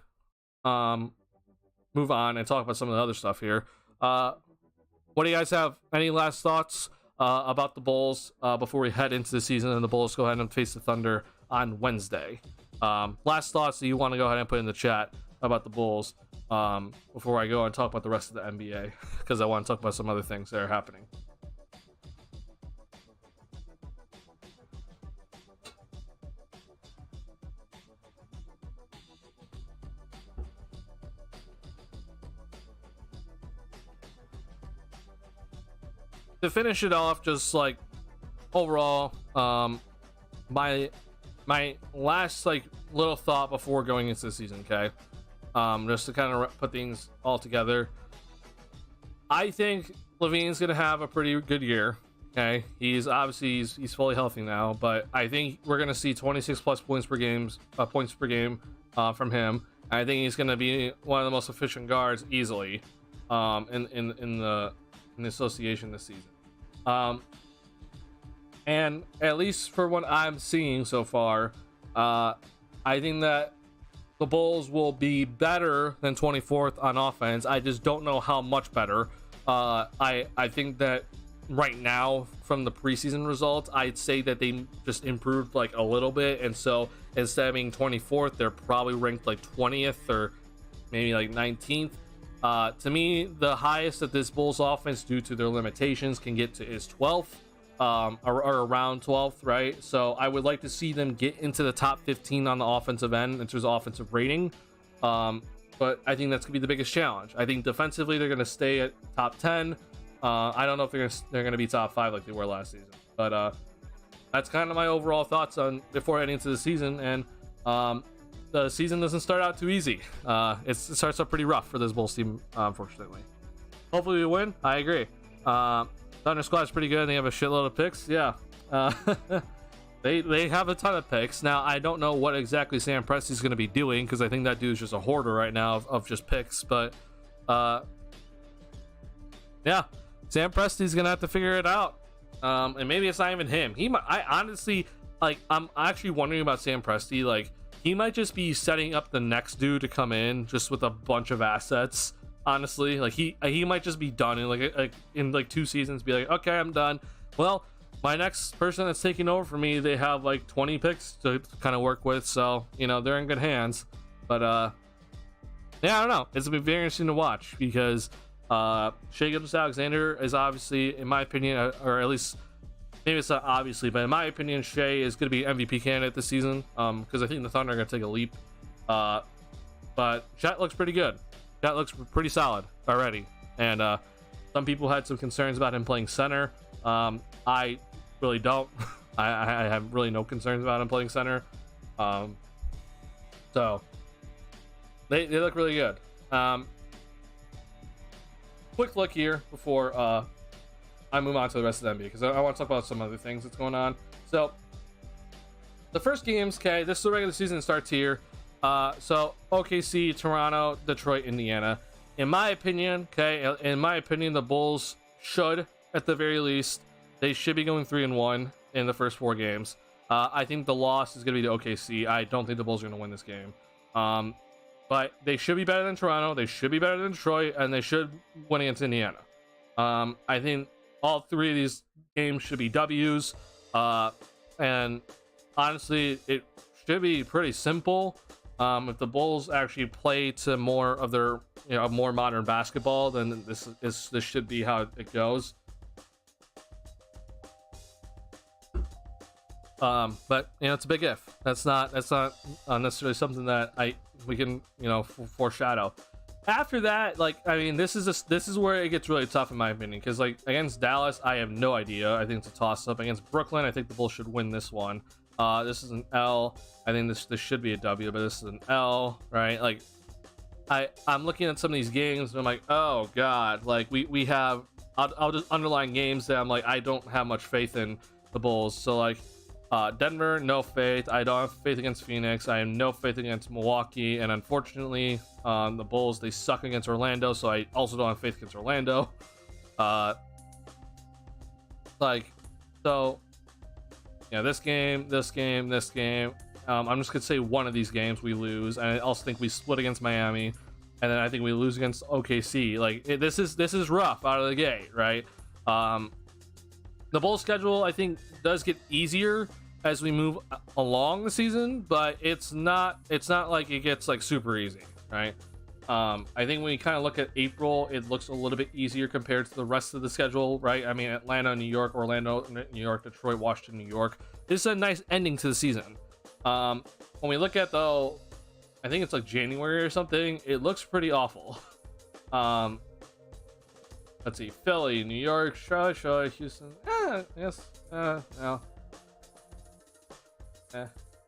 move on and talk about some of the other stuff here, what do you guys have? Any last thoughts about the Bulls before we head into the season and the Bulls go ahead and face the Thunder on Wednesday? Last thoughts that you want to go ahead and put in the chat about the Bulls before I go and talk about the rest of the NBA, because I want to talk about some other things that are happening. To finish it off, just like overall, my last like little thought before going into the season, okay, just to kind of put things all together, I think LaVine's gonna have a pretty good year. Okay, he's fully healthy now, but I think we're gonna see 26 plus points per game from him. I think he's gonna be one of the most efficient guards easily in the association this season. And at least for what I'm seeing so far, I think that the Bulls will be better than 24th on offense. I just don't know how much better. I think that right now, from the preseason results, I'd say that they just improved like a little bit, and so instead of being 24th, they're probably ranked like 20th or maybe like 19th. To me, the highest that this Bulls offense, due to their limitations, can get to is 12th, or around 12th, right? So I would like to see them get into the top 15 on the offensive end in terms of offensive rating. But I think that's gonna be the biggest challenge. I think defensively they're gonna stay at top 10. I don't know if they're gonna be top 5 like they were last season, but that's kind of my overall thoughts on before heading into the season. And the season doesn't start out too easy. It starts out pretty rough for this Bulls team, unfortunately. Hopefully we win. I agree. Thunder squad's pretty good. They have a shitload of picks. Yeah. They have a ton of picks. Now, I don't know what exactly Sam Presti's going to be doing, because I think that dude's just a hoarder right now of just picks. But yeah, Sam Presti's going to have to figure it out. And maybe it's not even him. I honestly, like, I'm actually wondering about Sam Presti. Like, he might just be setting up the next dude to come in just with a bunch of assets. Honestly, like he might just be done in like 2 seasons. Be like, okay, I'm done. Well, my next person that's taking over for me, they have like 20 picks to kind of work with, so you know they're in good hands. But yeah, I don't know. It's gonna be very interesting to watch, because Shai Gilgeous-Alexander is obviously, in my opinion, or at least maybe it's not obviously, but in my opinion, Shai is going to be MVP candidate this season, because I think the Thunder are going to take a leap. But Chet looks pretty good. Chet looks pretty solid already. And some people had some concerns about him playing center. I really don't. I have really no concerns about him playing center. So they look really good. Quick look here before I move on to the rest of the NBA, because I want to talk about some other things that's going on. So the first games, okay, this is the regular season starts here. So OKC, Toronto, Detroit, Indiana. In my opinion, the Bulls should, at the very least, they should be going 3-1 in the first 4 games. I think the loss is going to be to OKC. I don't think the Bulls are going to win this game. But they should be better than Toronto. They should be better than Detroit, and they should win against Indiana. I think all 3 of these games should be W's. And honestly, it should be pretty simple. If the Bulls actually play to more of their, more modern basketball, then this should be how it goes. But it's a big if. That's not necessarily something that we can foreshadow. After that, this is where it gets really tough in my opinion, because against Dallas, I have no idea. I think it's a toss up. Against Brooklyn, I think the Bulls should win this one. This is an L. I think this should be a W, but this is an L, right? I'm looking at some of these games and I'm like, oh god, we have I'll just underline games that I'm like, I don't have much faith in the Bulls. So Denver, no faith. I don't have faith against Phoenix. I have no faith against Milwaukee, and unfortunately, the Bulls, they suck against Orlando, so I also don't have faith against Orlando. This game. I'm just gonna say one of these games we lose, and I also think we split against Miami, and then I think we lose against OKC. This is rough out of the gate, right? The Bulls schedule, I think, does get easier as we move along the season, but it's not like it gets super easy, right? I think when you kind of look at April, it looks a little bit easier compared to the rest of the schedule, right? I mean, Atlanta, New York, Orlando, New York, Detroit, Washington, New York. This is a nice ending to the season. When we look at, though, I think it's January or something, it looks pretty awful. Let's see, Philly, New York, Charlotte, Houston. Yes. No.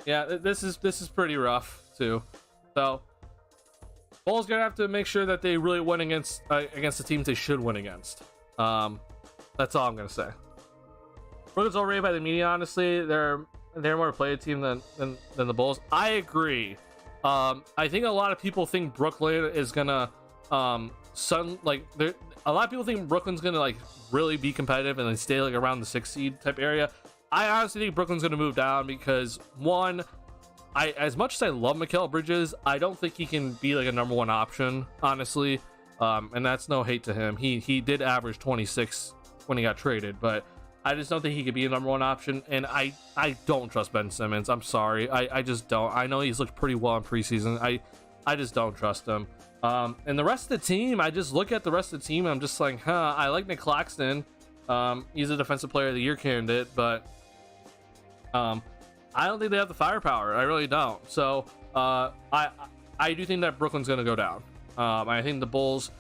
Yeah, this is pretty rough too. So, Bulls gonna have to make sure that they really win against the teams they should win against. That's all I'm gonna say. Brooklyn's overrated by the media. Honestly, they're more play a team than the Bulls. I agree. I think a lot of people think Brooklyn is gonna a lot of people think Brooklyn's gonna really be competitive and then stay around the 6th seed type area. I honestly think Brooklyn's gonna move down because, one, as much as I love Mikal Bridges, I don't think he can be a number one option, honestly. And that's no hate to him. He did average 26 when he got traded, but I just don't think he could be a number one option. And I don't trust Ben Simmons. I'm sorry. I just don't. I know he's looked pretty well in preseason. I just don't trust him. And the rest of the team, I just look at the rest of the team and I'm just like, I like Nick Claxton. He's a defensive player of the year candidate, but I don't think they have the firepower. I really don't. So I do think that Brooklyn's going to go down. I think the Bulls,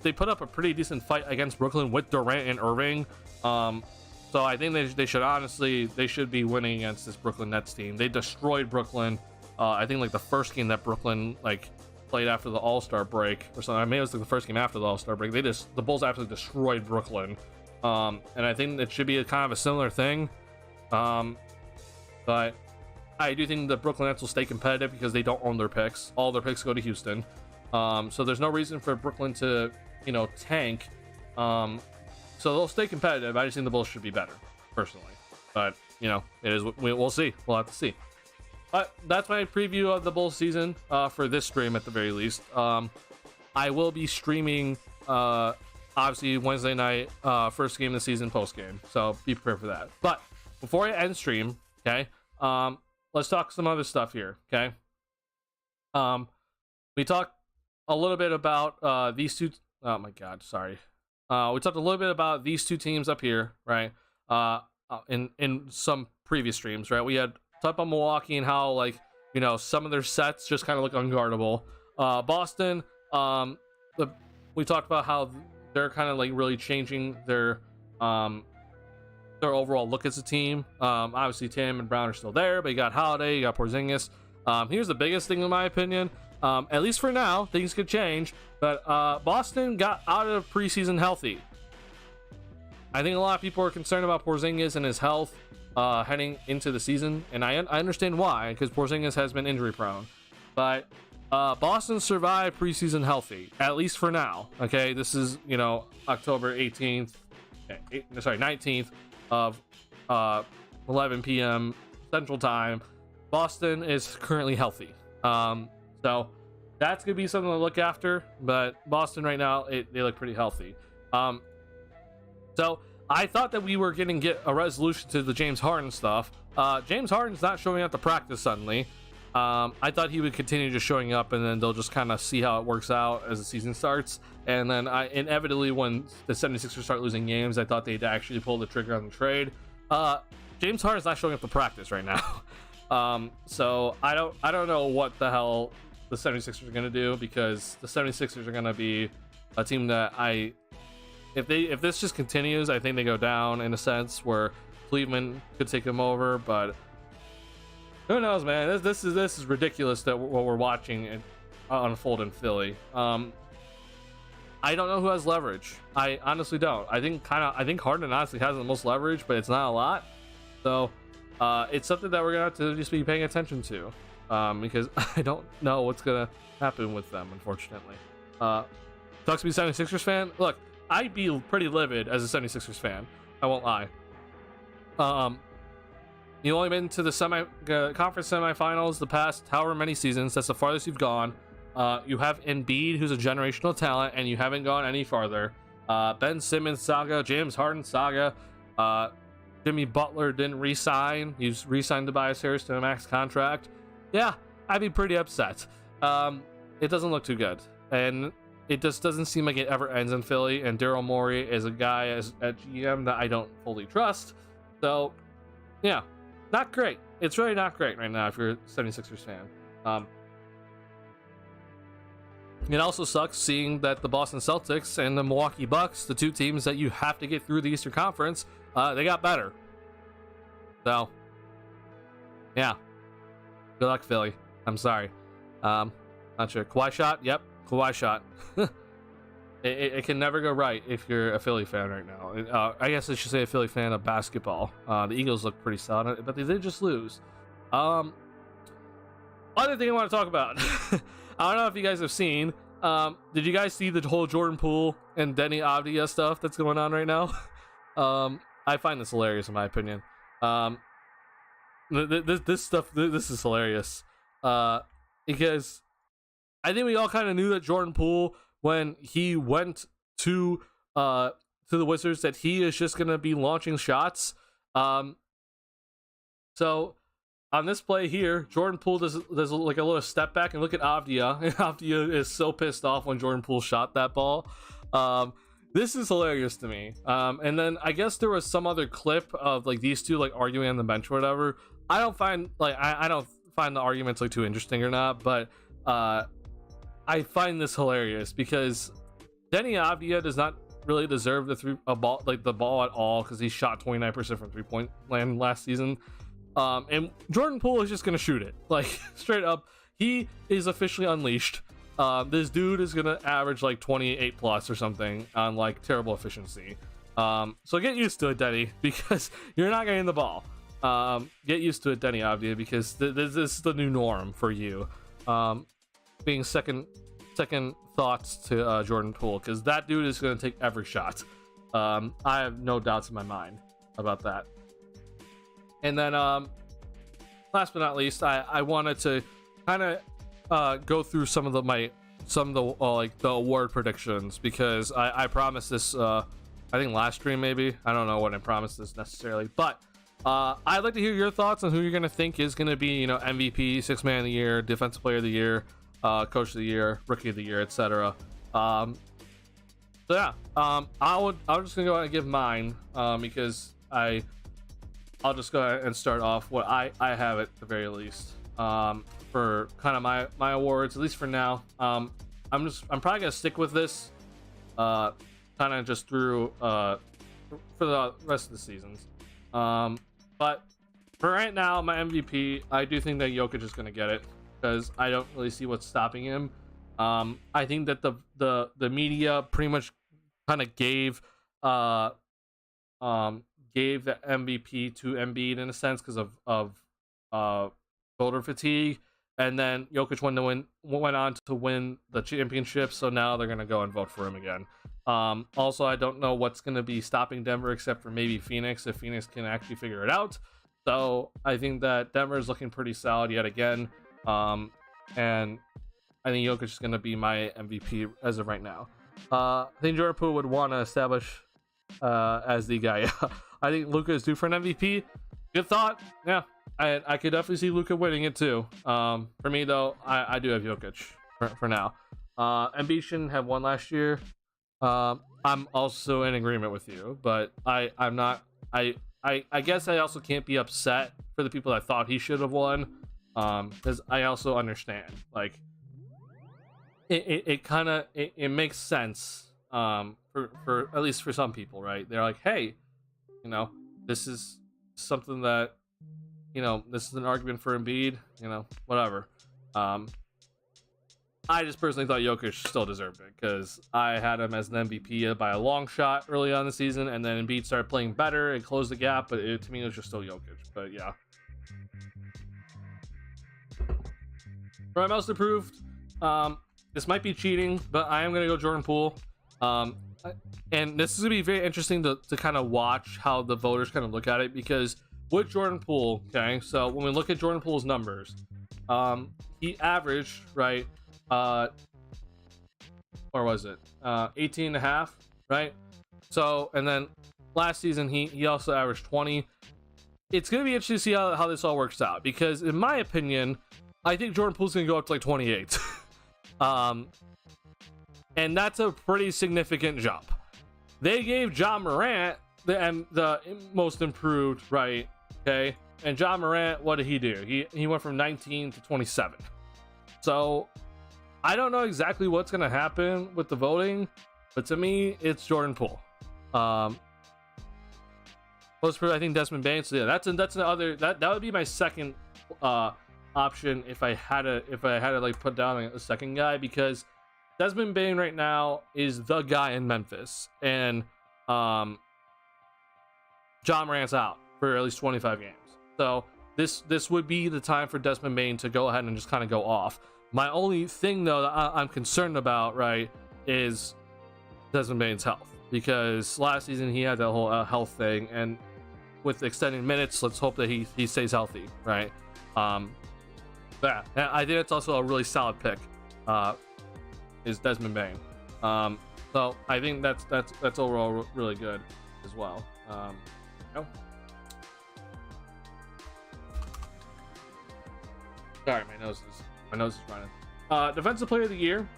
they put up a pretty decent fight against Brooklyn with Durant and Irving. So I think they should be winning against this Brooklyn Nets team. They destroyed Brooklyn. I think the first game that Brooklyn played after the All-Star break or something. I mean, it was the first game after the All-Star break. The Bulls absolutely destroyed Brooklyn. And I think it should be a kind of a similar thing. But I do think the Brooklyn Nets will stay competitive because they don't own their picks. All their picks go to Houston. So there's no reason for Brooklyn to, tank. So they'll stay competitive. I just think the Bulls should be better, personally. But, it is. We'll see. We'll have to see. But that's my preview of the Bulls season for this stream at the very least. I will be streaming, obviously, Wednesday night, first game of the season, post game. So be prepared for that. But before I end stream, okay, let's talk some other stuff here, okay? We talked a little bit about these two. Oh my God, sorry. We talked a little bit about these two teams up here, right? In some previous streams, right? We had talked about Milwaukee and how some of their sets just kind of look unguardable. Boston, we talked about how they're kind of really changing their overall look as a team. Obviously Tatum and Brown are still there, but you got Holiday, you got Porzingis. Here's the biggest thing in my opinion. At least for now, things could change, but Boston got out of preseason healthy. I think a lot of people are concerned about Porzingis and his health heading into the season, and I understand why, because Porzingis has been injury prone. But Boston survived preseason healthy, at least for now. Okay, this is October 18th, 19th of 11 p.m. Central Time. Boston is currently healthy. So that's gonna be something to look after. But Boston right now, they look pretty healthy. So I thought that we were going to get a resolution to the James Harden stuff. James Harden's not showing up to practice suddenly. I thought he would continue just showing up, and then they'll just kind of see how it works out as the season starts. And then inevitably, when the 76ers start losing games, I thought they'd actually pull the trigger on the trade. James Harden's not showing up to practice right now. So I don't know what the hell the 76ers are going to do, because the 76ers are going to be a team that if this just continues, I think they go down in a sense where Cleveland could take them over, but who knows, man. This is ridiculous that what we're watching unfold in Philly. I don't know who has leverage. I honestly don't. I think Harden honestly has the most leverage, but it's not a lot. So it's something that we're gonna have to just be paying attention to, because I don't know what's gonna happen with them, unfortunately. Talks to me, 76ers fan. Look, I'd be pretty livid as a 76ers fan. I won't lie. You've only been to the conference semifinals the past however many seasons. That's the farthest you've gone. You have Embiid, who's a generational talent, and you haven't gone any farther. Ben Simmons saga, James Harden saga. Jimmy Butler didn't re-sign. He's re-signed Tobias Harris to a max contract. Yeah, I'd be pretty upset. It doesn't look too good, and it just doesn't seem like it ever ends in Philly. And Daryl Morey is a guy at GM that I don't fully trust. So, yeah, not great. It's really not great right now if you're a 76ers fan. It also sucks seeing that the Boston Celtics and the Milwaukee Bucks, the two teams that you have to get through the Eastern Conference, they got better. So, yeah. Good luck, Philly. I'm sorry. Not sure. Kawhi shot? Yep. Kawhi shot. It can never go right if you're a Philly fan right now. I guess I should say a Philly fan of basketball. The Eagles look pretty solid, but they did just lose. Other thing I want to talk about. I don't know if you guys have seen. Did you guys see the whole Jordan Poole and Denny Avdia stuff that's going on right now? I find this hilarious in my opinion. This is hilarious. Because I think we all kind of knew that Jordan Poole, when he went to the Wizards, that he is just gonna be launching shots. So on this play here, Jordan Poole does like a little step back, and look at Avdia. And Avdia is so pissed off when Jordan Poole shot that ball. This is hilarious to me. And then I guess there was some other clip of like these two like arguing on the bench or whatever. I don't find the arguments like too interesting or not, but I find this hilarious because Denny Avdia does not really deserve the ball at all, because he shot 29% from 3-point land last season. And Jordan Poole is just gonna shoot it, like straight up. He is officially unleashed. This dude is gonna average like 28 plus or something on like terrible efficiency. So get used to it, Denny, because you're not getting the ball. Get used to it, Denny Avdia, because this is the new norm for you. Being second thoughts to Jordan Poole, because that dude is gonna take every shot. I have no doubts in my mind about that. And then last but not least, I wanted to kind of go through some of the the award predictions, because I promised this I think last stream, maybe. I don't know when I promised this necessarily, but I'd like to hear your thoughts on who you're gonna think is gonna be, MVP, Sixth Man of the Year, Defensive Player of the Year, Coach of the Year, Rookie of the Year, etc. So yeah, I'm just gonna go ahead and give mine, because I'll just go ahead and start off what I have at the very least, for kind of my awards, at least for now. I'm probably gonna stick with this kind of just through for the rest of the seasons. But for right now, my MVP, I do think that Jokic is gonna get it, because I don't really see what's stopping him. I think that the media pretty much kind of gave the MVP to Embiid in a sense because of voter fatigue, and then Jokic went on to win the championship, so now they're gonna go and vote for him again. Also, I don't know what's gonna be stopping Denver except for maybe Phoenix, if Phoenix can actually figure it out. So I think that Denver is looking pretty solid yet again, and I think Jokic is gonna be my MVP as of right now. I think Jordan Poole would want to establish as the guy. I think Luka is due for an MVP. Good thought. Yeah, I could definitely see Luka winning it too. For me though, I do have Jokic for now. Embiid shouldn't have won last year. I'm also in agreement with you, but I'm not. I guess I also can't be upset for the people that thought he should have won, because I also understand, like, it kind of it makes sense, for at least for some people, right? They're like, hey, you know, this is something that, you know, this is an argument for Embiid, you know, whatever. I just personally thought Jokic still deserved it because I had him as an MVP by a long shot early on the season, and then Embiid started playing better and closed the gap, but to me it was just still Jokic. But yeah. For my most improved, this might be cheating, but I am going to go Jordan Poole. And this is going to be very interesting to kind of watch how the voters kind of look at it, because with Jordan Poole, okay, so when we look at Jordan Poole's numbers, he averaged, right, or was it 18 and a half, right? So, and then last season he also averaged 20. It's going to be interesting to see how this all works out, because in my opinion, I think Jordan Poole's going to go up to like 28. And that's a pretty significant jump. They gave Ja Morant the most improved, right? Okay, and Ja Morant, what did he do? He went from 19 to 27. So I don't know exactly what's going to happen with the voting, but to me, it's Jordan Poole. Most for, I think, Desmond Bane. So yeah, that's another that would be my second option if I had to like put down a second guy, because Desmond Bane right now is the guy in Memphis, and Ja Morant's out for at least 25 games. So this would be the time for Desmond Bane to go ahead and just kind of go off. My only thing though that I'm concerned about, right, is Desmond Bane's health, because last season he had that whole health thing, and with extended minutes, let's hope that he stays healthy, right? Yeah, I think it's also a really solid pick. Is Desmond Bane. So I think that's overall really good as well. Sorry, my nose is running. Defensive player of the year.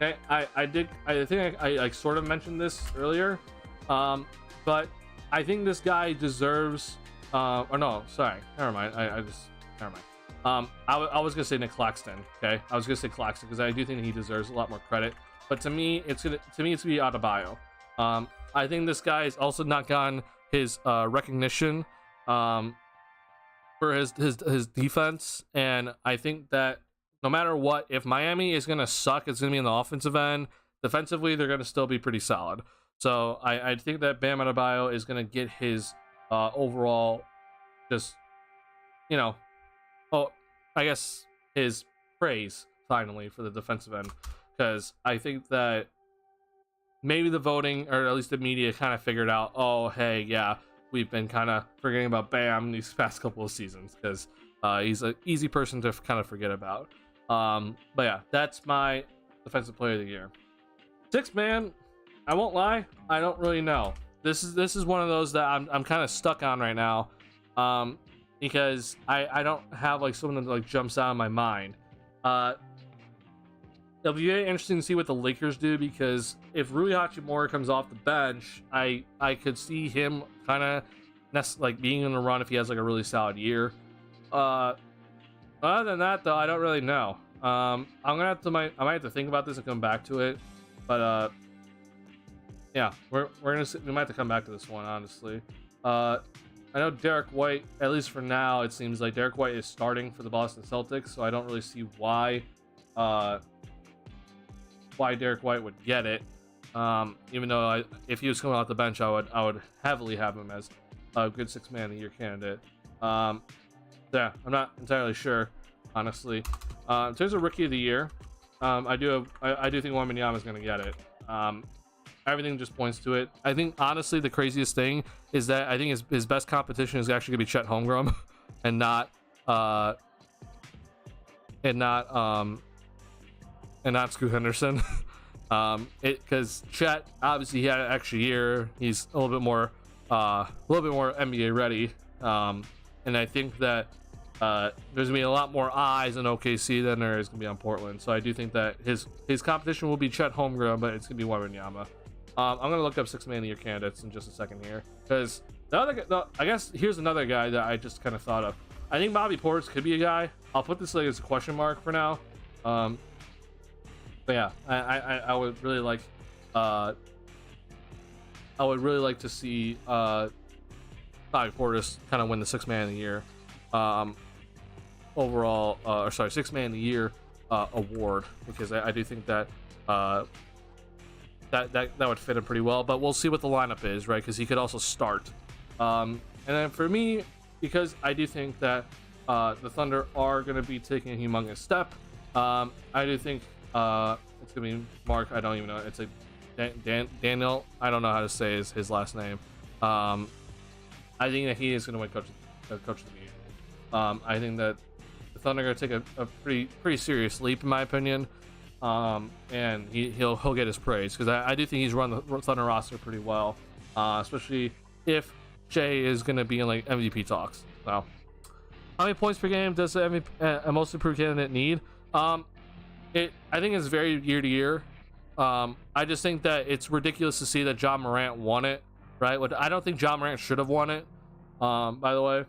Okay, I think I sort of mentioned this earlier, but I think this guy deserves. Or no, sorry, never mind. Never mind. I was gonna say Nick Claxton. Okay, I was gonna say Claxton because I do think he deserves a lot more credit. But to me, it's gonna be Adebayo. I think this guy has also not gotten his recognition for his defense, and I think that no matter what, if Miami is gonna suck, it's gonna be in the offensive end. Defensively, they're gonna still be pretty solid. So I think that Bam Adebayo is gonna get his overall, just, you know, I guess his praise finally for the defensive end, because I think that maybe the voting, or at least the media, kind of figured out, oh hey, yeah, we've been kind of forgetting about Bam these past couple of seasons, because he's an easy person to kind of forget about. But yeah, that's my defensive player of the year. Sixth man, I won't lie, I don't really know. This is one of those that I'm kind of stuck on right now, because I don't have like someone that like jumps out of my mind. It'll be very interesting to see what the Lakers do, because if Rui Hachimura comes off the bench, I could see him kind of like being in the run if he has like a really solid year. Other than that though, I don't really know. I might have to think about this and come back to it, but yeah, we might have to come back to this one, honestly. I know Derek White, at least for now, it seems like Derek White is starting for the Boston Celtics, so I don't really see why Derek White would get it. Even though if he was coming off the bench, I would heavily have him as a good sixth man of the year candidate. Yeah, I'm not entirely sure, honestly. In terms of rookie of the year, I do think Wembanyama is going to get it. Everything just points to it. I think honestly the craziest thing is that I think his best competition is actually gonna be Chet Holmgren, and not Scoot Henderson. Because Chet, obviously he had an extra year. He's a little bit more NBA ready. And I think that there's gonna be a lot more eyes on OKC than there is gonna be on Portland. So I do think that his competition will be Chet Holmgren, but it's gonna be Wembanyama. I'm gonna look up 6 man of the year candidates in just a second here, because I guess here's another guy that I just kind of thought of. I think Bobby Portis could be a guy. I'll put this like as a question mark for now. But yeah, I would really like to see Bobby Portis kind of win the 6 man of the year overall, or sorry, 6 man of the year award, because I do think that that would fit him pretty well. But we'll see what the lineup is, right? Because he could also start. And then for me, because I do think that the Thunder are going to be taking a humongous step, I do think it's going to be Mark. I don't even know. It's a Daniel. I don't know how to say his last name. I think that he is going to win coach of the year. I think that the Thunder are going to take a pretty serious leap, in my opinion. And he'll get his praise, because I do think he's run the Thunder roster pretty well, especially if Shea is going to be in like MVP talks. So, how many points per game does a most improved candidate need? I think it's very year to year. I just think that it's ridiculous to see that John Morant won it, right? I don't think John Morant should have won it, by the way.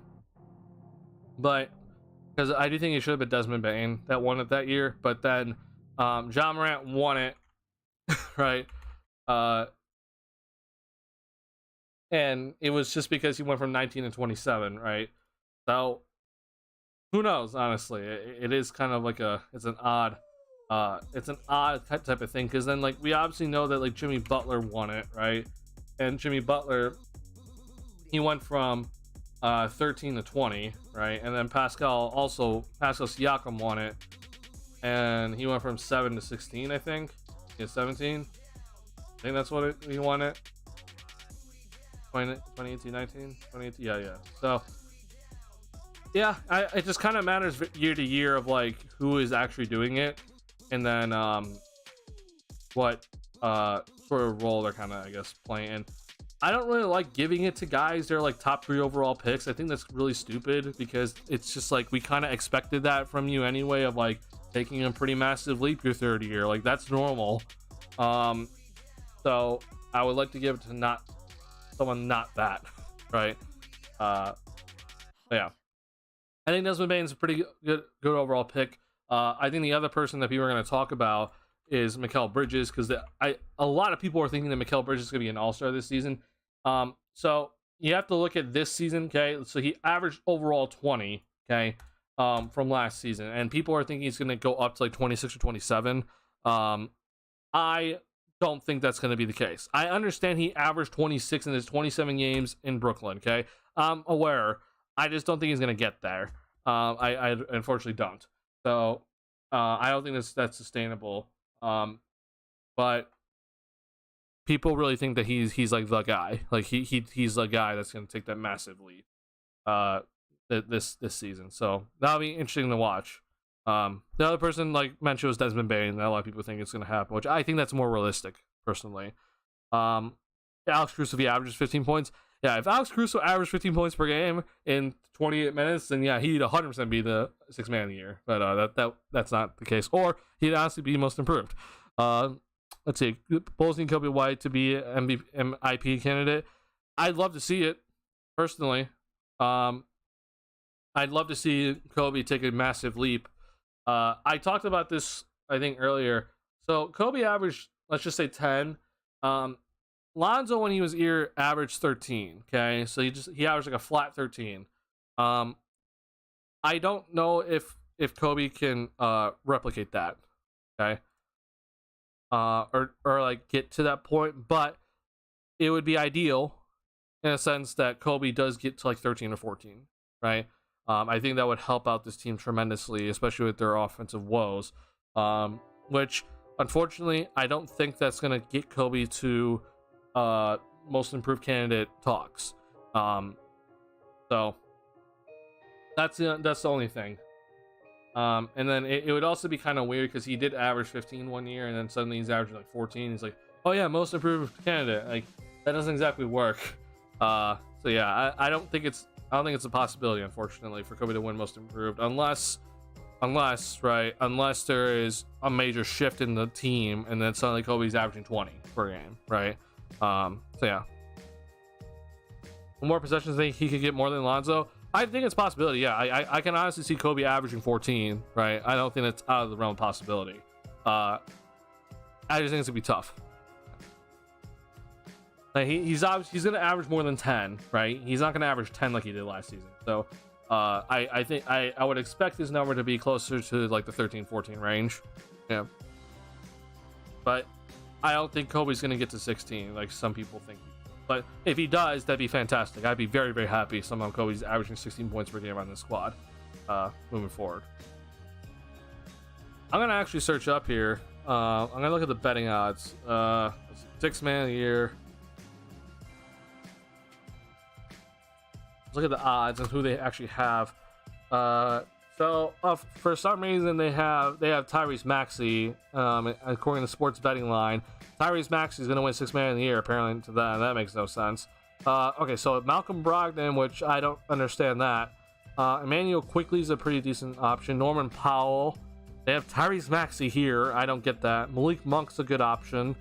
But because I do think it should have been Desmond Bane that won it that year. But then John Morant won it, right? And it was just because he went from 19 to 27, right? So who knows? Honestly, it is kind of like it's an odd type of thing, because then like we obviously know that like Jimmy Butler won it, right? And Jimmy Butler, he went from 13 to 20, right? And then Pascal Siakam won it, and he went from 7 to 16, I think. Yeah, 17. I think that's what he won it. 2018, 19, 2018. Yeah. So yeah, it just kind of matters year to year of like who is actually doing it, and then what sort of role they're kind of, I guess, playing. I don't really like giving it to guys they're like top 3 overall picks. I think that's really stupid, because it's just like we kind of expected that from you anyway, of like taking a pretty massive leap your third year. Like that's normal. So I would like to give it to someone not that, right? Yeah, I think Desmond Bane's a pretty good overall pick. I think the other person that people are going to talk about is Mikal Bridges, because a lot of people are thinking that Mikal Bridges is going to be an all-star this season. So you have to look at this season, okay? So he averaged overall 20, okay, from last season, and people are thinking he's going to go up to like 26 or 27. I don't think that's going to be the case. I understand he averaged 26 in his 27 games in Brooklyn, okay? I'm aware. I just don't think he's going to get there. I unfortunately don't. So I don't think that's sustainable. But people really think that he's like the guy. Like he's the guy that's going to take that massive lead this season. So that'll be interesting to watch. The other person like mentioned was Desmond Bane. A lot of people think it's going to happen, which I think that's more realistic personally. Alex Caruso, if he averages 15 points, yeah, if Alex Caruso averaged 15 points per game in 28 minutes, then yeah, he'd 100% be the 6 man of the year. But that's not the case. Or he'd honestly be most improved. Let's see, Bulls need Kobe White to be an MIP candidate. I'd love to see it personally. I'd love to see Kobe take a massive leap. I talked about this, I think, earlier. So Kobe averaged, let's just say 10. Lonzo, when he was here, averaged 13. Okay, so he averaged like a flat 13. I don't know if Kobe can replicate that. Okay, or like get to that point, but it would be ideal in a sense that Kobe does get to like 13 or 14, right? I think that would help out this team tremendously, especially with their offensive woes, which unfortunately I don't think that's going to get Kobe to most improved candidate talks. So that's the only thing. And then it would also be kind of weird because he did average 15 one year, and then suddenly he's averaging like 14. He's like, oh yeah, most improved candidate. Like, that doesn't exactly work. So yeah, I don't think it's a possibility, unfortunately, for Kobe to win most improved, unless there is a major shift in the team, and then suddenly Kobe's averaging 20 per game, right? So yeah. More possessions, think he could get more than Lonzo? I think it's a possibility. Yeah, I can honestly see Kobe averaging 14, right? I don't think that's out of the realm of possibility. I just think it's gonna be tough. Like he's gonna average more than 10, right? He's not gonna average 10 like he did last season. So I think I would expect his number to be closer to like the 13-14 range. Yeah. But I don't think Kobe's gonna get to 16 like some people think. But if he does, that'd be fantastic. I'd be very, very happy if somehow Kobe's averaging 16 points per game on this squad moving forward. I'm going to actually search up here. I'm going to look at the betting odds. 6 man of the year. Let's look at the odds and who they actually have. So for some reason they have Tyrese Maxey, according to Sports Betting Line. Tyrese Maxey is going to win 6 man of the year, apparently. To that makes no sense. Okay, so Malcolm Brogdon, which I don't understand that. Emmanuel Quickley is a pretty decent option. Norman Powell. They have Tyrese Maxey here. I don't get that. Malik Monk's a good option.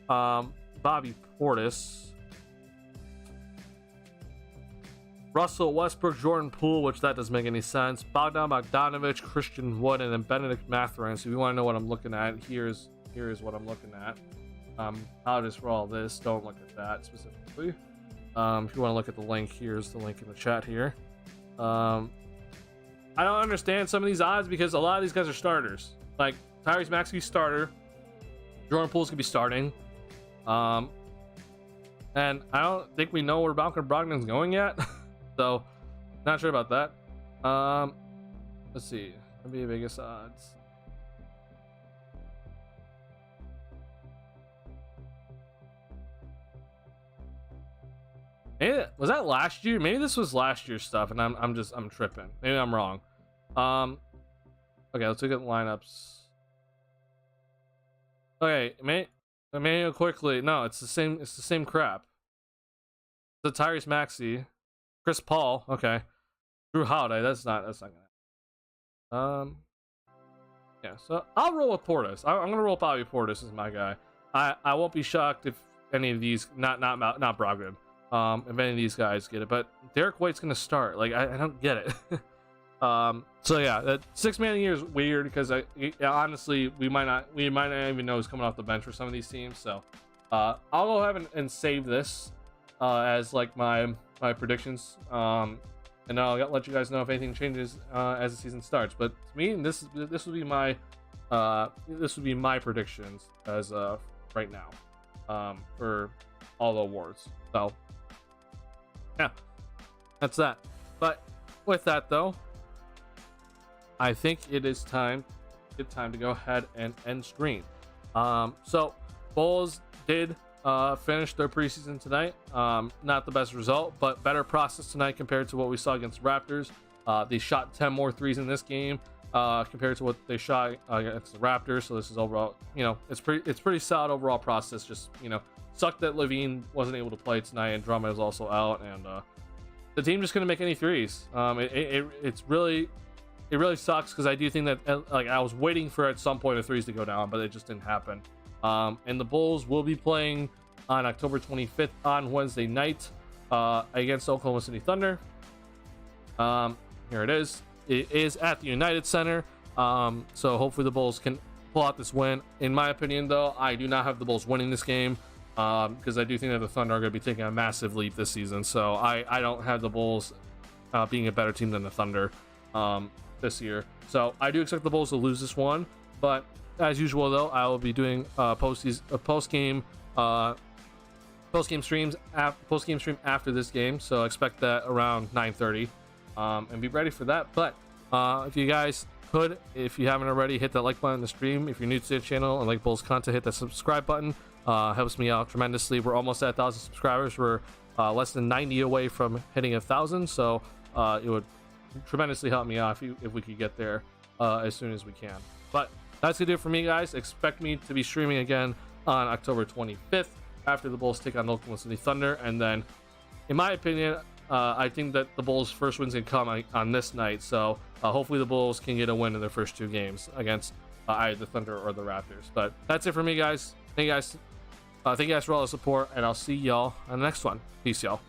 Bobby Portis. Russell Westbrook, Jordan Poole, which that doesn't make any sense. Bogdan Bogdanovic, Christian Wood, and then Benedict Mathurin. So if you want to know what I'm looking at, here's what I'm looking at. I'll just roll this. Don't look at that specifically. If you want to look at the link, here's the link in the chat here. I don't understand some of these odds because a lot of these guys are starters. Like Tyrese Maxey's starter. Jordan Poole's gonna be starting. And I don't think we know where Malcolm Brogdon's going yet. So not sure about that. Let's see. NBA Vegas odds. Maybe, was that last year? Maybe this was last year's stuff, and I'm tripping. Maybe I'm wrong. Okay, let's look at the lineups. Okay, Emmanuel Quickly. No, it's the same crap. The Tyrese Maxey, Chris Paul. Okay, Drew Holiday. That's not gonna. Yeah. So I'll roll with Portis. I'm gonna roll with Bobby Portis as my guy. I won't be shocked if any of these, not Brogdon. If any of these guys get it, but Derek White's gonna start. Like I don't get it. So yeah, that 6 man a year is weird because honestly we might not even know who's coming off the bench for some of these teams. So I'll go ahead and save this as like my predictions. And I'll let you guys know if anything changes as the season starts. But to me, this would be my predictions as right now for all the awards. So yeah, that's that. But with that though, I think it is good time to go ahead and end stream. So Bulls did finish their preseason tonight. Not the best result, but better process tonight compared to what we saw against the Raptors. They shot 10 more threes in this game compared to what they shot against the Raptors. So this is overall, it's pretty solid overall process. Just sucked that Levine wasn't able to play tonight and Drummond is also out, and the team just couldn't make any threes. It really sucks because I do think that I was waiting for at some point the threes to go down, but it just didn't happen. And the Bulls will be playing on October 25th on Wednesday night against Oklahoma City Thunder. Here it is. It is at the United Center. So hopefully the Bulls can pull out this win. In my opinion, though, I do not have the Bulls winning this game because I do think that the Thunder are going to be taking a massive leap this season. So I don't have the Bulls being a better team than the Thunder this year. So I do expect the Bulls to lose this one. But as usual, though, I will be doing post game stream after this game. So expect that around 9:30, and be ready for that. But if you guys could, if you haven't already, hit that like button on the stream. If you're new to the channel and like Bulls content, hit that subscribe button. Helps me out tremendously. We're almost at 1,000 subscribers. We're less than 90 away from hitting 1,000. So it would tremendously help me out if we could get there. as soon as we can. But that's gonna do it for me, guys. Expect me to be streaming again on October 25th after the Bulls take on the Oklahoma City Thunder, and then, in my opinion, I think that the Bulls' first win's gonna come on this night. So hopefully the Bulls can get a win in their first 2 games against either the Thunder or the Raptors. But that's it for me, guys. Thank you guys for all the support, and I'll see y'all on the next one. Peace, y'all.